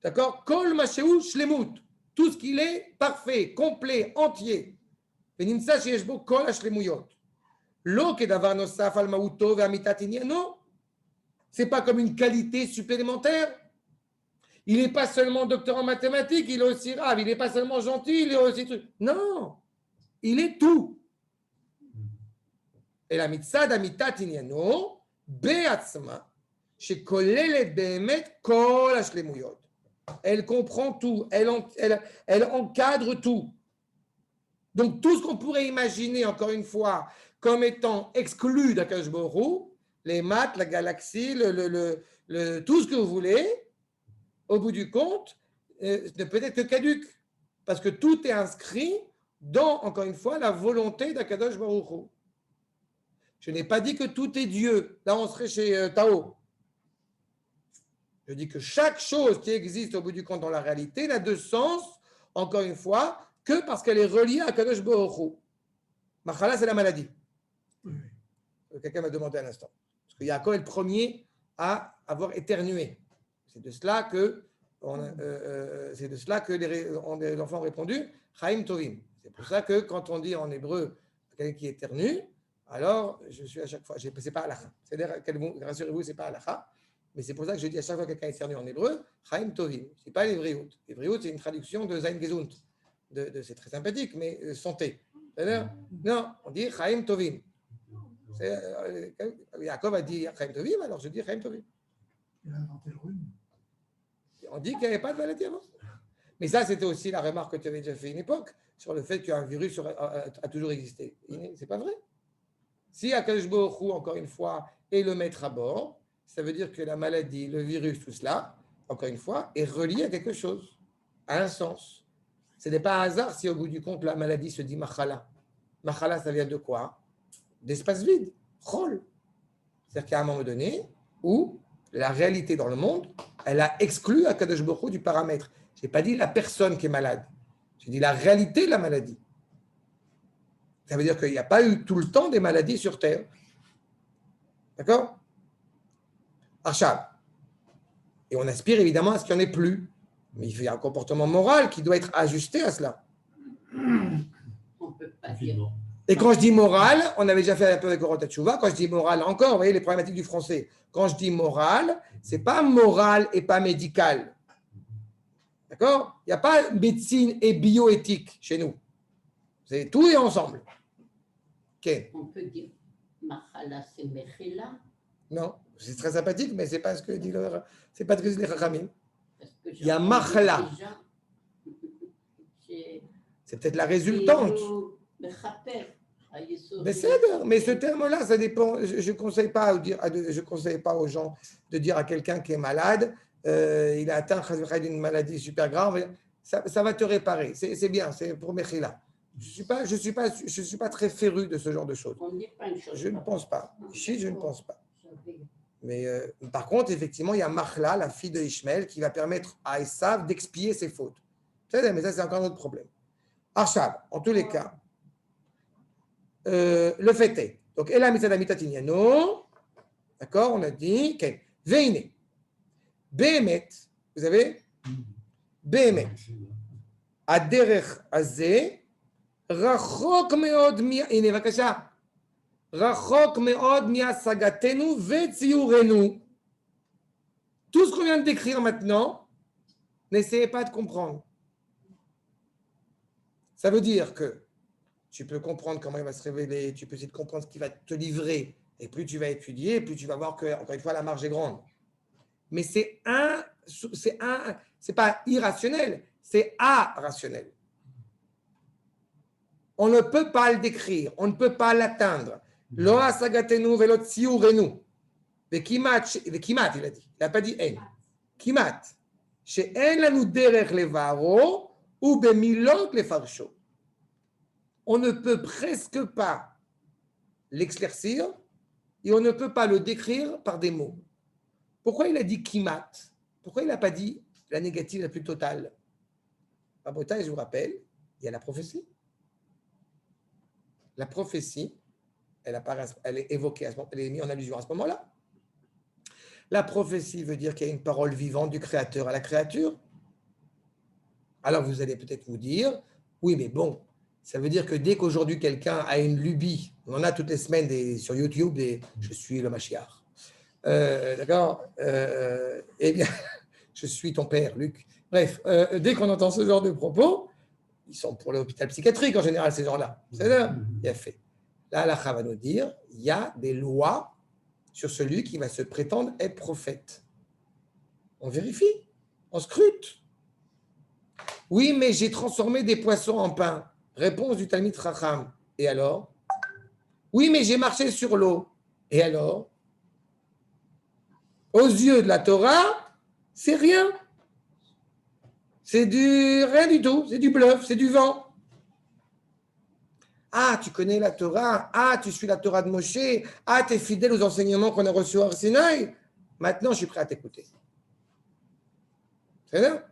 D'accord? Kol masheu shlemut. Tout ce qu'il est parfait, complet, entier. Venimsa sheyesh bo kol hashlemuyot. Lo kedavar nosaf al mauto ve'amitat inyano. C'est pas comme une qualité supplémentaire. Il n'est pas seulement docteur en mathématiques, il est aussi rave. Il n'est pas seulement gentil, il est aussi truc. Non, il est tout. Et la mitzad amitat inyano be'atzma shekolelet be'emet kol hashlemuyot. Elle comprend tout, elle encadre tout. Donc tout ce qu'on pourrait imaginer, encore une fois, comme étant exclu d'Akadosh Baruch Hu, les maths, la galaxie, tout ce que vous voulez, au bout du compte, ne peut être que caduque. Parce que tout est inscrit dans, encore une fois, la volonté d'Akadosh Baruch Hu. Je n'ai pas dit que tout est Dieu. Là, on serait chez Tao. Je dis que chaque chose qui existe au bout du compte dans la réalité n'a de sens, encore une fois, que parce qu'elle est reliée à Akadosh Baruch Hu. Machala, c'est la maladie. Quelqu'un m'a demandé à l'instant. Parce que Yaakov est le premier à avoir éternué. C'est de cela que les enfants ont répondu Chaim Tovim. C'est pour ça que quand on dit en hébreu quelqu'un qui éternue, alors je suis à chaque fois, c'est pas halakha. C'est-à-dire, rassurez-vous, c'est pas halakha. Mais c'est pour ça que je dis à chaque fois que quelqu'un éternue en hébreu, Chaim Tovim. C'est pas l'hébriout. L'hébriout, c'est une traduction de Zain Gezunt. C'est très sympathique, mais santé. C'est-à-dire, non, on dit Chaim Tovim. Yaakov a dit Chaim Tovim, alors je dis Chaim Tovim. Il a inventé le rhume. On dit qu'il n'y avait pas de maladie avant. Mais ça, c'était aussi la remarque que tu avais déjà fait une époque sur le fait qu'un virus a toujours existé. C'est pas vrai. Si Akadosh Baruch Hu, encore une fois, est le maître à bord, ça veut dire que la maladie, le virus, tout cela, encore une fois, est relié à quelque chose, à un sens. Ce n'est pas un hasard si au bout du compte, la maladie se dit Machala. Machala, ça vient de quoi? D'espace vide, Chol. C'est-à-dire qu'à un moment donné, où la réalité dans le monde, elle a exclu Akadosh Baruch Hu du paramètre. Je n'ai pas dit la personne qui est malade. J'ai dit la réalité de la maladie. Ça veut dire qu'il n'y a pas eu tout le temps des maladies sur Terre. D'accord? Archav. Et on aspire évidemment à ce qu'il n'y en ait plus. Mais il y a un comportement moral qui doit être ajusté à cela. On ne peut pas dire. Et quand je dis moral, on avait déjà fait un peu avec Orot Teshuvah, quand je dis moral encore, vous voyez les problématiques du français. Quand je dis moral, ce n'est pas moral et pas médical. D'accord? Il n'y a pas médecine et bioéthique chez nous. C'est tout est ensemble. Ok. On peut dire Machala, c'est Mechila. Non, c'est très sympathique, mais c'est pas ce que dit c'est pas ce que dit les Chachamim. Parce que Il y a j'entends Machala. déjà, C'est peut-être la résultante. Mais ce terme-là, ça dépend. Je ne conseille pas aux gens de dire à quelqu'un qui est malade, il a atteint d'une maladie super grave, ça va te réparer. C'est bien, c'est pour Mechila. Je suis pas très féru de ce genre de choses. Je ne pense pas. Ici, je ne pense pas. Mais par contre, effectivement, il y a Machla, la fille de Ishmaël, qui va permettre à Esav d'expier ses fautes. Mais ça, c'est encore un autre problème. Achav, en tous les cas, le fait est. Donc, Ela Mitzad Amitatiniano, d'accord, on a dit, ok, Veine, Behemet, vous avez Behemet, Aderech Azeh, Rachok Meod Ine, Vakasha, Rachok Meod Miasagatenu Vetziurenu. Tout ce qu'on vient de décrire maintenant, n'essayez pas de comprendre. Ça veut dire que tu peux comprendre comment il va se révéler, tu peux essayer de comprendre ce qu'il va te livrer, et plus tu vas étudier, plus tu vas voir que, encore une fois, la marge est grande. Mais c'est pas irrationnel, c'est arrationnel. On ne peut pas le décrire, on ne peut pas l'atteindre. Lo asagatenu velo tsiurenu. Vekimat, il a dit, il n'a pas dit en. Kimat. She'en lanu derech levaro. Ou bemilot les farsho. On ne peut presque pas l'éclaircir et on ne peut pas le décrire par des mots. Pourquoi il a dit kimat? Pourquoi il n'a pas dit la négative la plus totale? Je vous rappelle, il y a la prophétie. La prophétie, elle est évoquée, elle est mise en allusion à ce moment-là. La prophétie veut dire qu'il y a une parole vivante du Créateur à la créature. Alors vous allez peut-être vous dire, oui, mais bon, ça veut dire que dès qu'aujourd'hui quelqu'un a une lubie, on en a toutes les semaines sur YouTube des je suis le Mashiach. D'accord eh bien, je suis ton père, Luc. Bref, dès qu'on entend ce genre de propos, ils sont pour l'hôpital psychiatrique en général, ces gens-là. C'est là, il a fait. Là, la va nous dire, il y a des lois sur celui qui va se prétendre être prophète. On vérifie, on scrute. Oui, mais j'ai transformé des poissons en pain. Réponse du Talmid Chacham. Et alors? Oui, mais j'ai marché sur l'eau. Et alors? Aux yeux de la Torah, c'est rien. C'est rien du tout. C'est du bluff, c'est du vent. Ah, tu connais la Torah. Ah, tu suis la Torah de Moshe. Ah, tu es fidèle aux enseignements qu'on a reçus à Sinaï. Maintenant, je suis prêt à t'écouter. C'est là.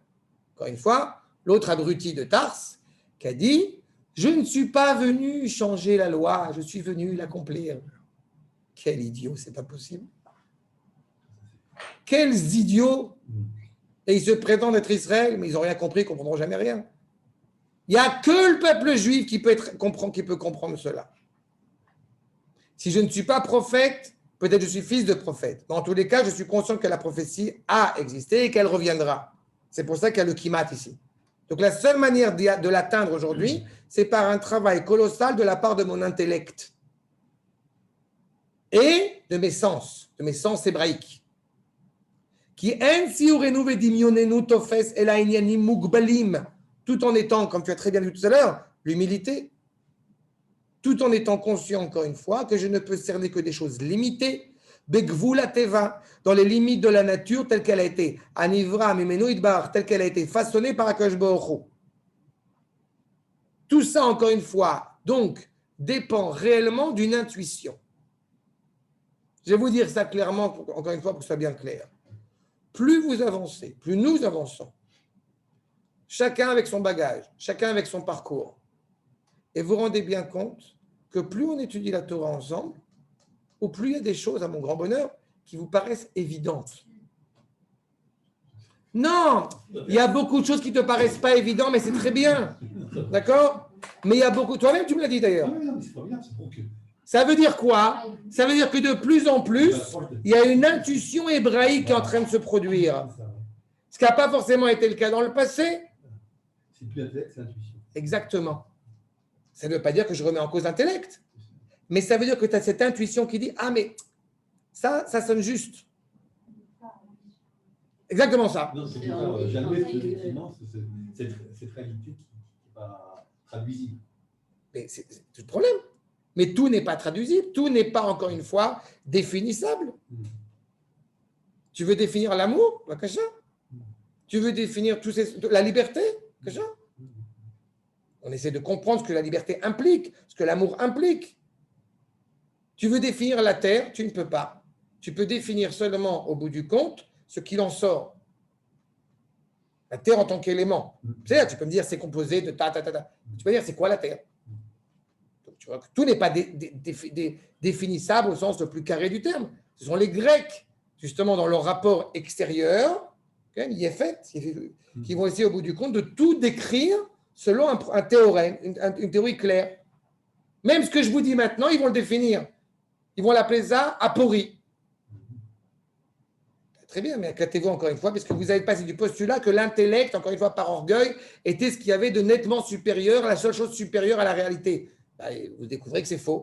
Encore une fois, l'autre abruti de Tars qui a dit « Je ne suis pas venu changer la loi, je suis venu l'accomplir. » Quel idiot, c'est pas possible. Quels idiots. Et ils se prétendent être Israël, mais ils n'ont rien compris, ils ne comprendront jamais rien. Il n'y a que le peuple juif qui peut comprendre cela. Si je ne suis pas prophète, peut-être je suis fils de prophète. Mais en tous les cas, je suis conscient que la prophétie a existé et qu'elle reviendra. C'est pour ça qu'il y a le kimat ici. Donc la seule manière de l'atteindre aujourd'hui, c'est par un travail colossal de la part de mon intellect et de mes sens hébraïques. Tout en étant, comme tu as très bien vu tout à l'heure, l'humilité, tout en étant conscient, encore une fois, que je ne peux cerner que des choses limitées, Begvula Teva, dans les limites de la nature telle qu'elle a été, Anivra Mimenu Idbar, telle qu'elle a été façonnée par Akash Baruch Hu. Tout ça, encore une fois, donc, dépend réellement d'une intuition. Je vais vous dire ça clairement, encore une fois, pour que ce soit bien clair. Plus vous avancez, plus nous avançons, chacun avec son bagage, chacun avec son parcours, et vous rendez bien compte que plus on étudie la Torah ensemble, ou plus il y a des choses, à mon grand bonheur, qui vous paraissent évidentes. Non, il y a beaucoup de choses qui ne te paraissent pas évidentes, mais c'est très bien. D'accord? Mais il y a beaucoup... Toi-même, tu me l'as dit d'ailleurs. Ça veut dire quoi? Ça veut dire que de plus en plus, il y a une intuition hébraïque qui est en train de se produire. Ce qui n'a pas forcément été le cas dans le passé. C'est plus intellect, c'est intuition. Exactement. Ça ne veut pas dire que je remets en cause l'intellect, mais ça veut dire que tu as cette intuition qui dit « Ah, mais ça sonne juste. » Exactement ça. Non, c'est que j'admets que effectivement, cette réalité qui n'est pas traduisible. Mais c'est tout le problème. Mais tout n'est pas traduisible, tout n'est pas, encore une fois, définissable. Tu veux définir l'amour? Bakacha. Tu veux définir la liberté? Bakacha. On essaie de comprendre ce que la liberté implique, ce que l'amour implique. Tu veux définir la terre? Tu ne peux pas. Tu peux définir seulement, au bout du compte, ce qu'il en sort. La terre en tant qu'élément. Tu peux me dire c'est composé de ta. Tu peux dire c'est quoi la terre? Donc, tu vois que tout n'est pas définissable au sens le plus carré du terme. Ce sont les Grecs, justement, dans leur rapport extérieur, qui vont essayer au bout du compte de tout décrire selon un théorème, une théorie claire. Même ce que je vous dis maintenant, ils vont le définir. Ils vont l'appeler ça aporie. Très bien, mais acclatez-vous encore une fois, parce que vous avez passé du postulat que l'intellect, encore une fois par orgueil, était ce qu'il y avait de nettement supérieur, la seule chose supérieure à la réalité. Vous découvrez que c'est faux.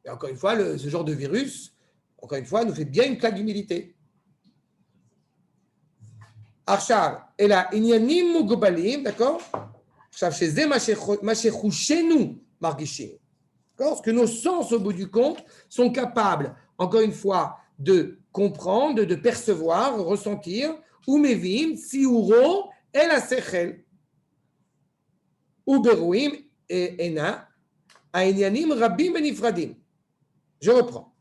Et encore une fois, ce genre de virus, encore une fois, nous fait bien une claque d'humilité. Arshar, et là, Inyanim Mugobalim, d'accord? Chez nous, Margishim. Ce que nos sens, au bout du compte, sont capables, encore une fois, de comprendre, de percevoir, ressentir, ou mevim, siuro, el asechel, ou beruim, et ena, aïnyanim, rabim, benifradim. Je reprends.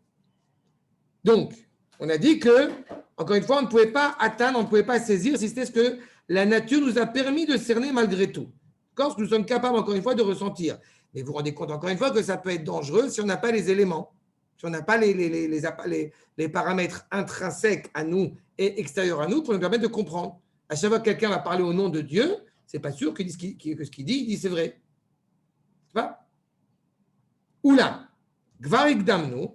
Donc, on a dit que, encore une fois, on ne pouvait pas atteindre, on ne pouvait pas saisir si c'était ce que la nature nous a permis de cerner malgré tout. Quand nous sommes capables, encore une fois, de ressentir. Mais vous vous rendez compte, encore une fois, que ça peut être dangereux si on n'a pas les éléments, si on n'a pas les paramètres intrinsèques à nous et extérieurs à nous pour nous permettre de comprendre. À chaque fois que quelqu'un va parler au nom de Dieu, ce n'est pas sûr que ce qu'il dit, il dit c'est vrai. C'est pas? Oula, gvarik damnu,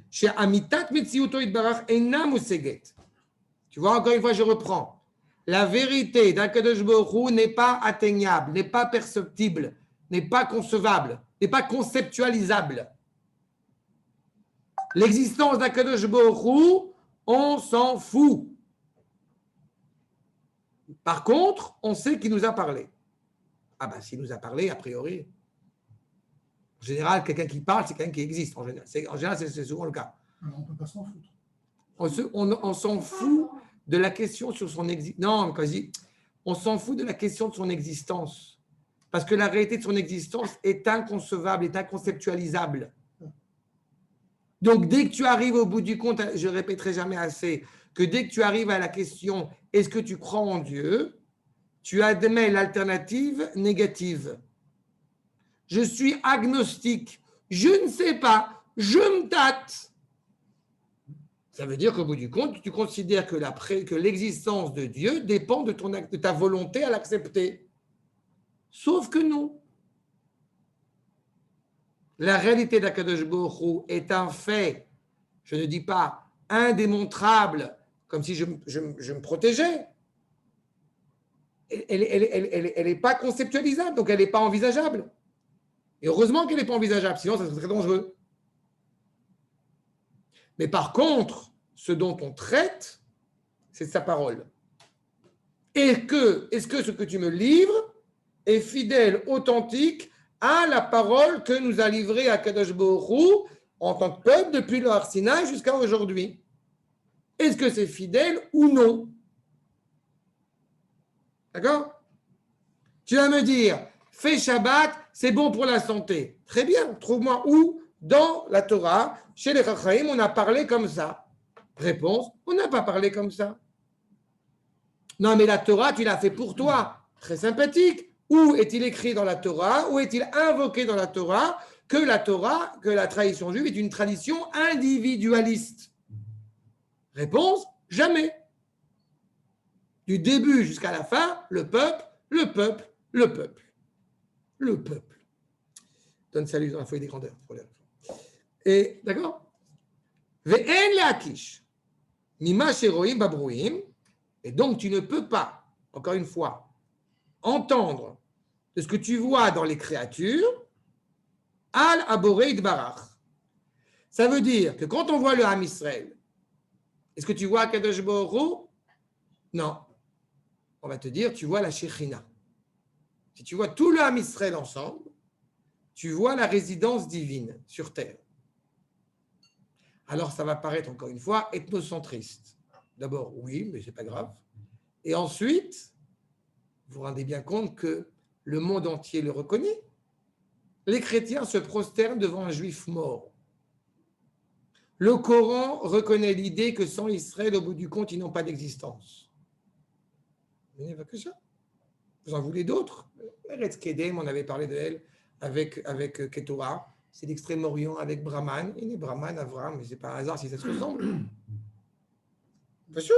chez Amitat Metsiuto Itbarach Enam Useget. Tu vois, encore une fois, je reprends. La vérité d'Akadosh Baruch Hu n'est pas atteignable, n'est pas perceptible, n'est pas concevable, n'est pas conceptualisable. L'existence d'Akadosh Baruch Hu, on s'en fout. Par contre, on sait qu'il nous a parlé. Ah ben, s'il nous a parlé, a priori. En général, quelqu'un qui parle, c'est quelqu'un qui existe. En général, c'est souvent le cas. Alors, on ne peut pas s'en foutre. On s'en fout de la question sur son existence. Non, quasi. On s'en fout de la question de son existence. Parce que la réalité de son existence est inconcevable, est inconceptualisable. Donc, dès que tu arrives au bout du compte, je ne répéterai jamais assez, que dès que tu arrives à la question « est-ce que tu crois en Dieu ?», tu admets l'alternative négative. Je suis agnostique. Je ne sais pas. Je me tâte. Ça veut dire qu'au bout du compte, tu considères que l'existence de Dieu dépend de ta volonté à l'accepter. Sauf que non. La réalité d'Akadosh Baruch Hu est un fait, je ne dis pas indémontrable, comme si je me protégeais. Elle n'est pas conceptualisable, donc elle n'est pas envisageable. Et heureusement qu'elle n'est pas envisageable, sinon ça serait très dangereux. Mais par contre, ce dont on traite, c'est sa parole. Est-ce que ce que tu me livres est fidèle, authentique à la parole que nous a livrée Akadosh Baruch Hu en tant que peuple depuis le Har Sinaï jusqu'à aujourd'hui? Est-ce que c'est fidèle ou non? D'accord? Tu vas me dire, fais Shabbat, c'est bon pour la santé. Très bien, trouve-moi où dans la Torah, chez les Chachamim, on a parlé comme ça. Réponse, on n'a pas parlé comme ça. Non, mais la Torah, tu l'as fait pour toi. Très sympathique. Où est-il écrit dans la Torah, où est-il invoqué dans la Torah, que la tradition juive est une tradition individualiste? Réponse, jamais. Du début jusqu'à la fin, le peuple, le peuple, le peuple. Le peuple. Donne salut dans la feuille des grandeurs. Et d'accord? Ve'en le'akish. Mima sheroim babrouim. Et donc, tu ne peux pas, encore une fois, entendre de ce que tu vois dans les créatures, al aborei barach. Ça veut dire que quand on voit le Ham Israël, est-ce que tu vois Kadosh Baruch Hu? Non. On va te dire, tu vois la Shekhinah. Si tu vois tout le Ham Israël ensemble, tu vois la résidence divine sur terre. Alors ça va paraître encore une fois ethnocentriste. D'abord, oui, mais c'est pas grave. Et ensuite, vous vous rendez bien compte que le monde entier le reconnaît. Les chrétiens se prosternent devant un juif mort. Le Coran reconnaît l'idée que sans Israël, au bout du compte, ils n'ont pas d'existence. Il n'y a pas que ça. Vous en voulez d'autres? Eretz Kedem, on avait parlé de elle avec Ketura. C'est l'Extrême-Orient avec Brahman. Il est Brahman, Avram, mais ce n'est pas un hasard si ça se ressemble. Pachout.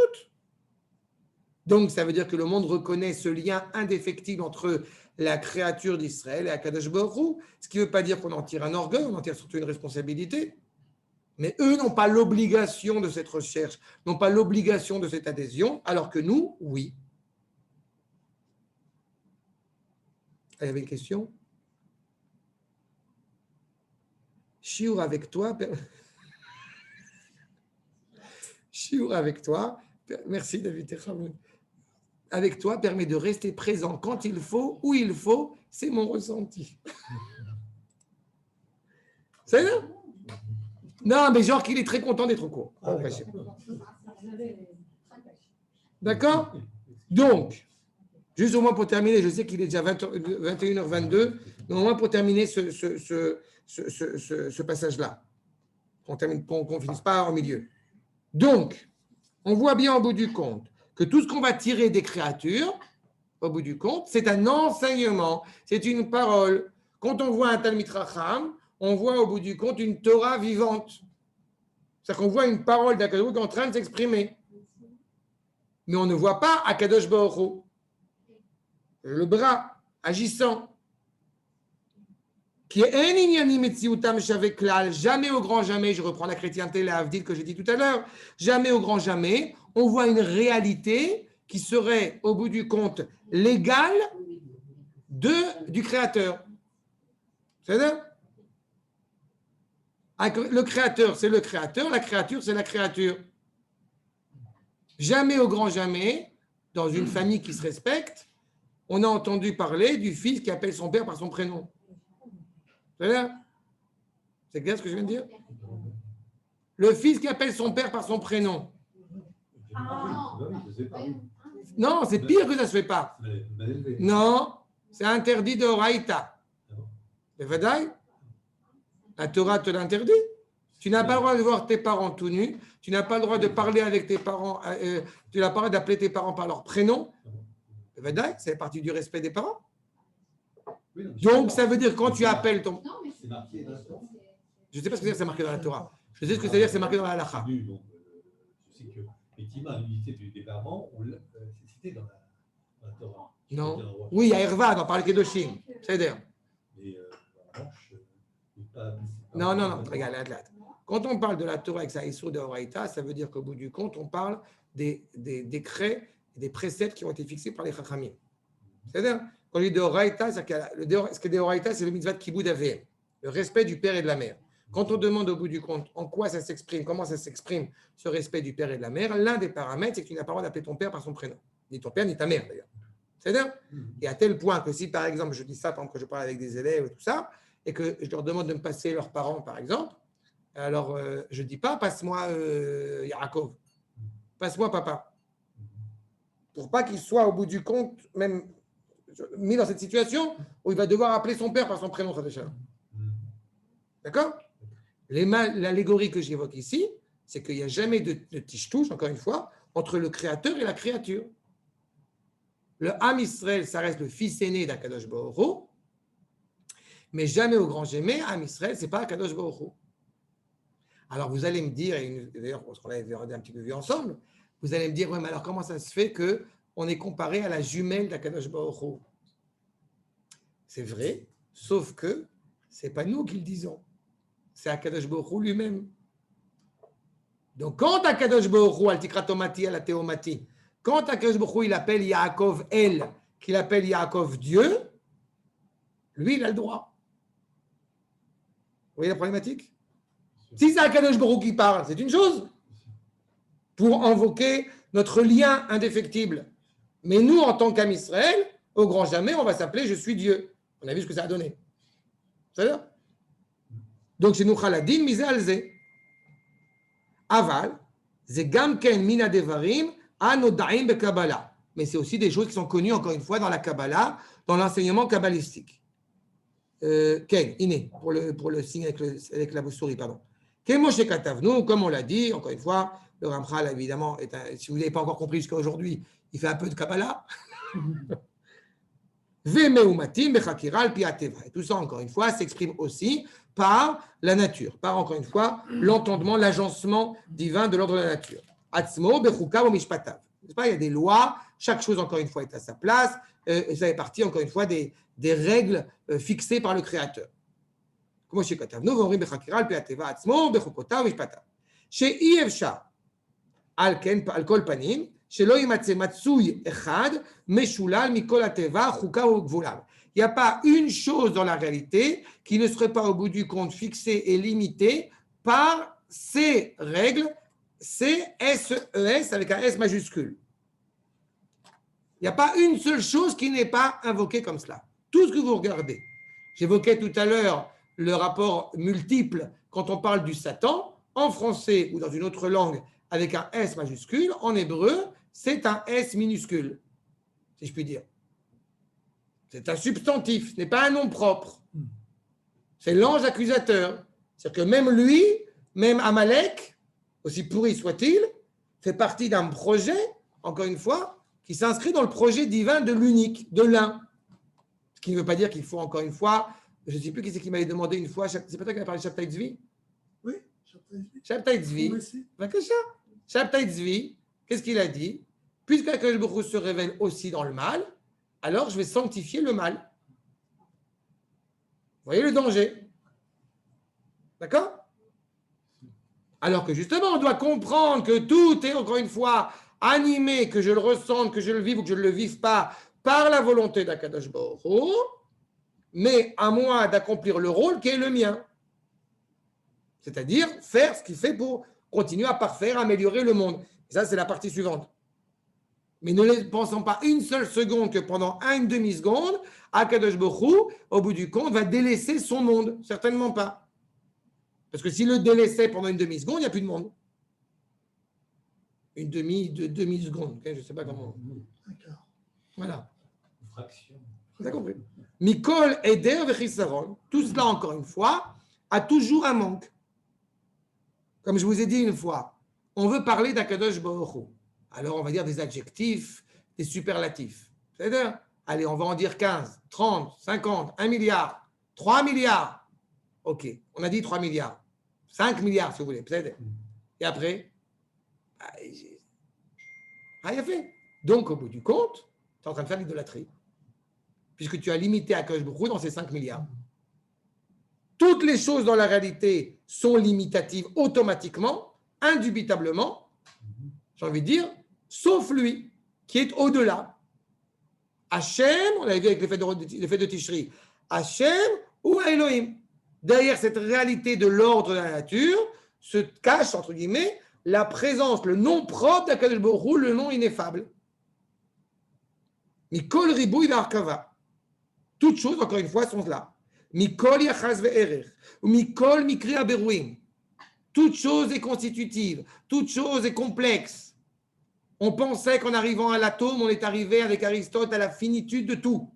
Donc, ça veut dire que le monde reconnaît ce lien indéfectible entre la créature d'Israël et Akadosh Baruch Hu, ce qui ne veut pas dire qu'on en tire un orgueil, on en tire surtout une responsabilité. Mais eux n'ont pas l'obligation de cette recherche, n'ont pas l'obligation de cette adhésion, alors que nous, oui. Il y avait une question? Chiour avec toi. Chiour avec toi. Merci David Techamoun. Avec toi permet de rester présent quand il faut, où il faut. C'est mon ressenti. C'est ça? Non, mais genre qu'il est très content d'être au cours. D'accord? Donc, juste au moins pour terminer, je sais qu'il est déjà 21h22, mais au moins pour terminer ce passage-là, qu'on ne finisse pas en milieu. Donc, on voit bien au bout du compte que tout ce qu'on va tirer des créatures, au bout du compte, c'est un enseignement, c'est une parole. Quand on voit un Talmid Racham, on voit au bout du compte une Torah vivante. C'est-à-dire qu'on voit une parole d'Akadosh Baruch Hu en train de s'exprimer. Mais on ne voit pas Akadosh Baruch Hu, le bras agissant. Qui est jamais au grand jamais, je reprends la chrétienté, la Havdil que j'ai dit tout à l'heure, jamais au grand jamais, on voit une réalité qui serait au bout du compte légale du créateur. C'est-à-dire, le créateur, c'est le créateur, la créature, c'est la créature. Jamais au grand jamais, dans une famille qui se respecte, on a entendu parler du fils qui appelle son père par son prénom. C'est clair ce que je viens de dire? Le fils qui appelle son père par son prénom. Non, c'est pire que ça ne se fait pas. Non, c'est interdit de Horaïta. La Torah te l'interdit. Tu n'as pas le droit de voir tes parents tout nus. Tu n'as pas le droit de parler avec tes parents. Tu n'as pas le droit d'appeler tes parents par leur prénom. C'est partie du respect des parents. Donc, ça veut dire quand tu appelles ton. Je ne sais pas ce que c'est marqué dans la Torah. Je sais ce que ça veut dire, c'est marqué dans la Halacha. Je sais que, effectivement, l'unité des parents, c'est cité dans la Torah. Non. Oui, il y a Hervad, on parle Kedoshim. C'est-à-dire. Mais en revanche, pas. Non, regarde. Quand on parle de la Torah avec sa Issur de Horaïta, ça veut dire qu'au bout du compte, on parle des décrets, des préceptes qui ont été fixés par les Chachamim. C'est-à-dire, quand on dit de Horaïta, ce qui est de Horaïta, c'est le mitzvah de Kibud Aveh, le respect du père et de la mère. Quand on demande au bout du compte en quoi ça s'exprime, comment ça s'exprime, ce respect du père et de la mère, l'un des paramètres, c'est que tu n'as pas le droit d'appeler ton père par son prénom. Ni ton père, ni ta mère, d'ailleurs. C'est-à-dire, et à tel point que si, par exemple, je dis ça, par exemple, que je parle avec des élèves et tout ça, et que je leur demande de me passer leurs parents, par exemple, alors je ne dis pas, passe-moi Yaakov, passe-moi papa. Pour pas qu'il soit au bout du compte, même mis dans cette situation où il va devoir appeler son père par son prénom. D'accord? L'allégorie que j'évoque ici, c'est qu'il n'y a jamais de tiche-touche, encore une fois, entre le créateur et la créature. Le Ham Israël, ça reste le fils aîné d'Akadosh Baruch Hu, mais jamais au grand jamais, Ham Israël, ce n'est pas Akadosh Baruch Hu. Alors vous allez me dire, et d'ailleurs, parce qu'on l'avait un petit peu vu ensemble, vous allez me dire, ouais, mais alors comment ça se fait qu'on est comparé à la jumelle d'Akadosh Baruch Hu? C'est vrai, sauf que ce n'est pas nous qui le disons. C'est Akadosh Baruch Hu lui-même. Donc, quand Akadosh Baruch Hu, al tikratomati, al théomati, quand Akadosh Baruch Hu, il appelle Yaakov El, qu'il appelle Yaakov Dieu, lui, il a le droit. Vous voyez la problématique? Si c'est Akadosh Baruch Hu qui parle, c'est une chose, pour invoquer notre lien indéfectible. Mais nous, en tant qu'Am Israël, au grand jamais, on va s'appeler Je suis Dieu. On a vu ce que ça a donné. C'est-à-dire? Donc, chez nous, Khaladin, mise alze. Aval, ze gamken mina devarim, anodaim be Kabbalah. Mais c'est aussi des choses qui sont connues, encore une fois, dans la Kabbalah, dans l'enseignement kabbalistique. Ken, Iné, pour le signe avec la souris, pardon. Ken Moshe Katavnu, comme on l'a dit, encore une fois, le Ramchal, évidemment, si vous n'avez pas encore compris jusqu'à aujourd'hui, il fait un peu de Kabbalah. Vemeumatim bechakira al pi hateva. Et tout ça, encore une fois, s'exprime aussi par la nature, par, encore une fois, l'entendement, l'agencement divin de l'ordre de la nature. Atzmo bechukav u mishpatav. Il y a des lois, chaque chose, encore une fois, est à sa place, et ça fait partie, encore une fois, des règles fixées par le Créateur. Comme chez Katavnu, v'omrim bechakira al pi hateva, atzmo bechukotav u mishpatav. Chez Ievsha, al kol panim, שלא יימצא מצוי אחד, משולל מכל הטבע, חוקה וגבוליו. Il n'y a pas une chose dans la réalité qui ne serait pas au bout du compte fixée et limitée par ces règles, C-S-E-S avec un S majuscule. Il n'y a pas une seule chose qui n'est pas invoquée comme cela. Tout ce que vous regardez. J'évoquais tout à l'heure le rapport multiple quand on parle du Satan, en français ou dans une autre langue avec un S majuscule, en hébreu, c'est un S minuscule, si je puis dire. C'est un substantif, ce n'est pas un nom propre. C'est l'ange accusateur. C'est-à-dire que même lui, même Amalek, aussi pourri soit-il, fait partie d'un projet, encore une fois, qui s'inscrit dans le projet divin de l'unique, de l'un. Ce qui ne veut pas dire qu'il faut, encore une fois, je ne sais plus qui c'est qui m'avait demandé une fois, c'est pas toi qui a parlé de Shabtai Tzvi? Oui, Shabtai Tzvi. Shabtai Tzvi, qu'est-ce qu'il a dit? Puisque Akadosh Baruch Hu se révèle aussi dans le mal, alors je vais sanctifier le mal. Vous voyez le danger? D'accord? Alors que justement, on doit comprendre que tout est, encore une fois, animé, que je le ressente, que je le vive ou que je ne le vive pas, par la volonté d'Akadosh Baruch Hu, mais à moi d'accomplir le rôle qui est le mien. C'est-à-dire faire ce qu'il fait pour continuer à parfaire, à améliorer le monde. Et ça, c'est la partie suivante. Mais ne pensons pas une seule seconde que pendant une demi-seconde, Akadosh Baruch Hu, au bout du compte, va délaisser son monde. Certainement pas. Parce que s'il le délaissait pendant une demi-seconde, il n'y a plus de monde. Une demi-seconde. Okay, je ne sais pas comment. D'accord. Voilà. Fraction. Vous avez compris. Mikol, Eder, Vechisaron. Tout cela, encore une fois, a toujours un manque. Comme je vous ai dit une fois, on veut parler d'Akadosh Baruch Hu. Alors, on va dire des adjectifs, des superlatifs. C'est-à-dire, allez, on va en dire 15, 30, 50, 1 milliard, 3 milliards. OK, on a dit 3 milliards. 5 milliards, si vous voulez. Peut-être. Et après, il a fait. Donc, au bout du compte, tu es en train de faire l'idolâtrie. Puisque tu as limité Akadosh Baruch Hu dans ces 5 milliards. Toutes les choses dans la réalité sont limitatives automatiquement, indubitablement, j'ai envie de dire, sauf lui, qui est au-delà. Hachem, on l'avait vu avec l'effet de Tishri, Hachem ou Elohim. Derrière cette réalité de l'ordre de la nature se cache, entre guillemets, la présence, le nom propre d'Akadosh Baruch Hu, le nom ineffable. Mikol ribouy v'arkava. Toutes choses, encore une fois, sont là. Mikol yachaz ve'erech. Mikol mikri aberuim. Toute chose est constitutive, toute chose est complexe. On pensait qu'en arrivant à l'atome, on est arrivé avec Aristote à la finitude de tout.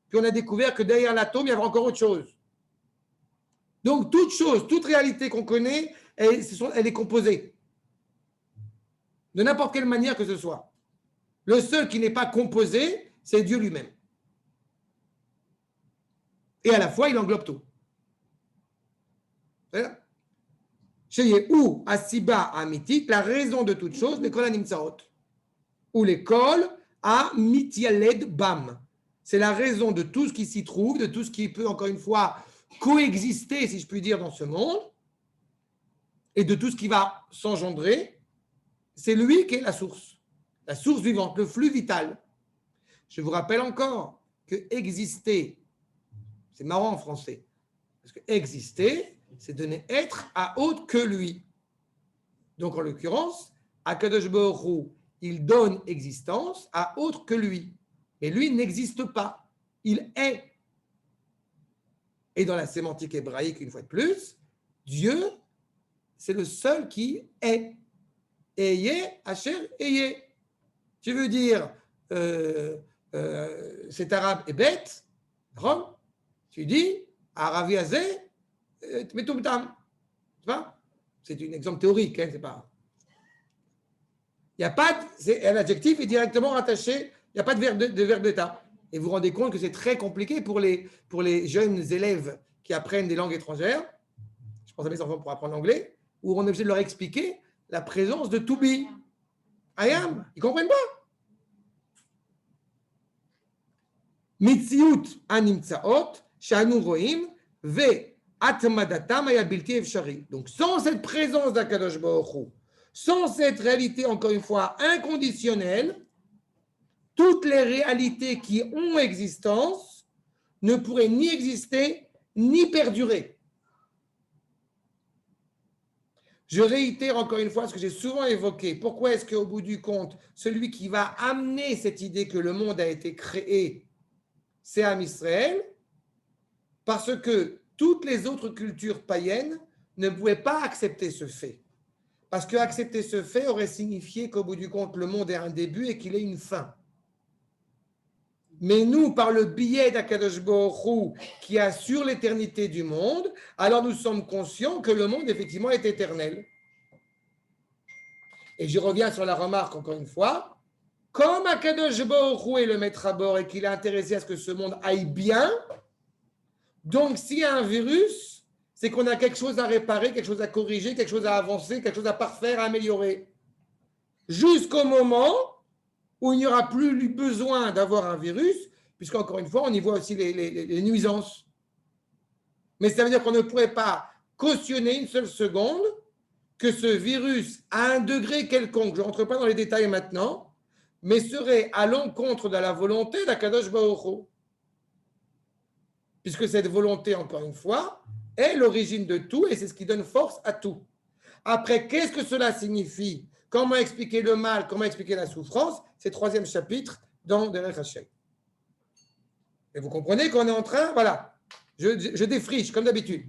Puis on a découvert que derrière l'atome, il y avait encore autre chose. Donc toute chose, toute réalité qu'on connaît, elle est composée. De n'importe quelle manière que ce soit. Le seul qui n'est pas composé, c'est Dieu lui-même. Et à la fois, il englobe tout. C'est ou Asiba Amitit, la raison de toute chose, l'école à Nimtsaot. Ou l'école à Mitialed Bam. C'est la raison de tout ce qui s'y trouve, de tout ce qui peut, encore une fois, coexister, si je puis dire, dans ce monde. et de tout ce qui va s'engendrer, c'est lui qui est la source vivante, le flux vital. Je vous rappelle encore que exister, c'est marrant en français, parce que exister, c'est donner être à autre que lui. Donc en l'occurrence, Akadosh Baruch Hu, il donne existence à autre que lui. Mais lui n'existe pas, il est. Et dans la sémantique hébraïque, une fois de plus, Dieu, c'est le seul qui est. Eye, Asher, Eye. Tu veux dire, cet arabe est bête, Rome, tu dis, Aravi Azeh, Metumtam. Tu vois? C'est un exemple théorique, hein, c'est pas. Il n'y a pas, un adjectif est directement rattaché, il n'y a pas de verbe d'état. Et vous vous rendez compte que c'est très compliqué pour les jeunes élèves qui apprennent des langues étrangères. Je pense à mes enfants pour apprendre l'anglais, où on est obligé de leur expliquer la présence de to be. I am. Ils ne comprennent pas. Mitziut animtsaot, shanu roim, ve atmadatam ayabilti efshari. Donc, sans cette présence d'Akadosh Baruch Hu, sans cette réalité, encore une fois, inconditionnelle, toutes les réalités qui ont existence ne pourraient ni exister, ni perdurer. Je réitère encore une fois ce que j'ai souvent évoqué. Pourquoi est-ce qu'au bout du compte, celui qui va amener cette idée que le monde a été créé, c'est Am Israël? Parce que toutes les autres cultures païennes ne pouvaient pas accepter ce fait. Parce que accepter ce fait aurait signifié qu'au bout du compte, le monde est un début et qu'il ait une fin. Mais nous, par le biais d'Akadosh Baruch Hu qui assure l'éternité du monde, alors nous sommes conscients que le monde, effectivement, est éternel. Et je reviens sur la remarque, encore une fois. Comme Akadosh Baruch Hu est le maître à bord et qu'il est intéressé à ce que ce monde aille bien, donc s'il y a un virus, c'est qu'on a quelque chose à réparer, quelque chose à corriger, quelque chose à avancer, quelque chose à parfaire, à améliorer. Jusqu'au moment où il n'y aura plus besoin d'avoir un virus, puisqu'encore une fois, on y voit aussi les nuisances. Mais ça veut dire qu'on ne pourrait pas cautionner une seule seconde que ce virus, à un degré quelconque, je ne rentre pas dans les détails maintenant, mais serait à l'encontre de la volonté d'Akadosh Baruch Hu. Puisque cette volonté, encore une fois, est l'origine de tout et c'est ce qui donne force à tout. Après, qu'est-ce que cela signifie? Comment expliquer le mal? Comment expliquer la souffrance? C'est le 3e chapitre dans Derech Hashem. Et vous comprenez qu'on est en train, voilà, je défriche comme d'habitude.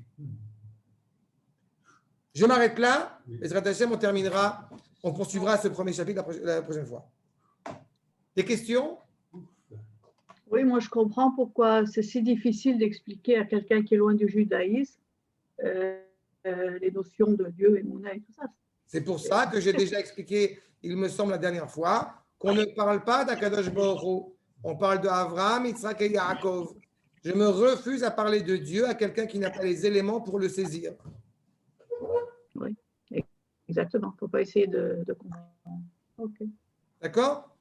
Je m'arrête là, et Derech Hashem, on poursuivra ce premier chapitre la prochaine fois. Des questions? Oui, moi je comprends pourquoi c'est si difficile d'expliquer à quelqu'un qui est loin du judaïsme les notions de Dieu et Mouna et tout ça. C'est pour ça que j'ai déjà expliqué, il me semble, la dernière fois, qu'on ne parle pas d'Akadosh Baruch Hu. On parle de Avraham, Yitzhak et Yaakov. Je me refuse à parler de Dieu à quelqu'un qui n'a pas les éléments pour le saisir. Oui, exactement. Il ne faut pas essayer de comprendre. Ok. D'accord?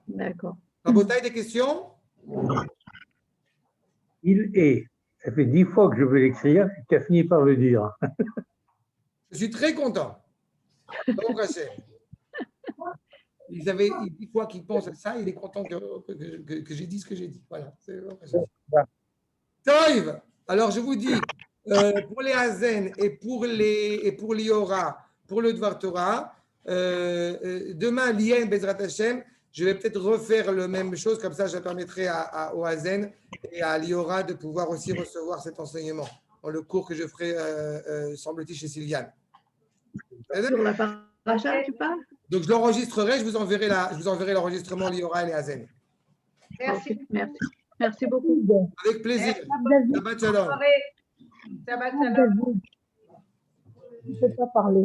D'accord. Rabotai, des questions? Il est. Ça fait 10 fois que je veux l'écrire, tu as fini par le dire. Je suis très content. Donc, Rachel. Il avait 10 fois qu'il pense à ça, il est content que j'ai dit ce que j'ai dit. Voilà. Toiv. Alors, je vous dis, pour les Hazen et pour l'Iora, pour le Dvar Torah, demain, l'Ien Bezrat Hashem, je vais peut-être refaire la même chose, comme ça, je permettrai au Hazen et à l'Iora de pouvoir aussi recevoir cet enseignement dans le cours que je ferai, semble-t-il, chez Sylviane. Sur la paracha, tu parles? Donc, je l'enregistrerai, je vous enverrai l'enregistrement l'Iora et les Hazen. Merci. Okay, merci. Merci beaucoup. Avec plaisir. Shabbat shalom. Shabbat shalom. Je ne peux pas parler.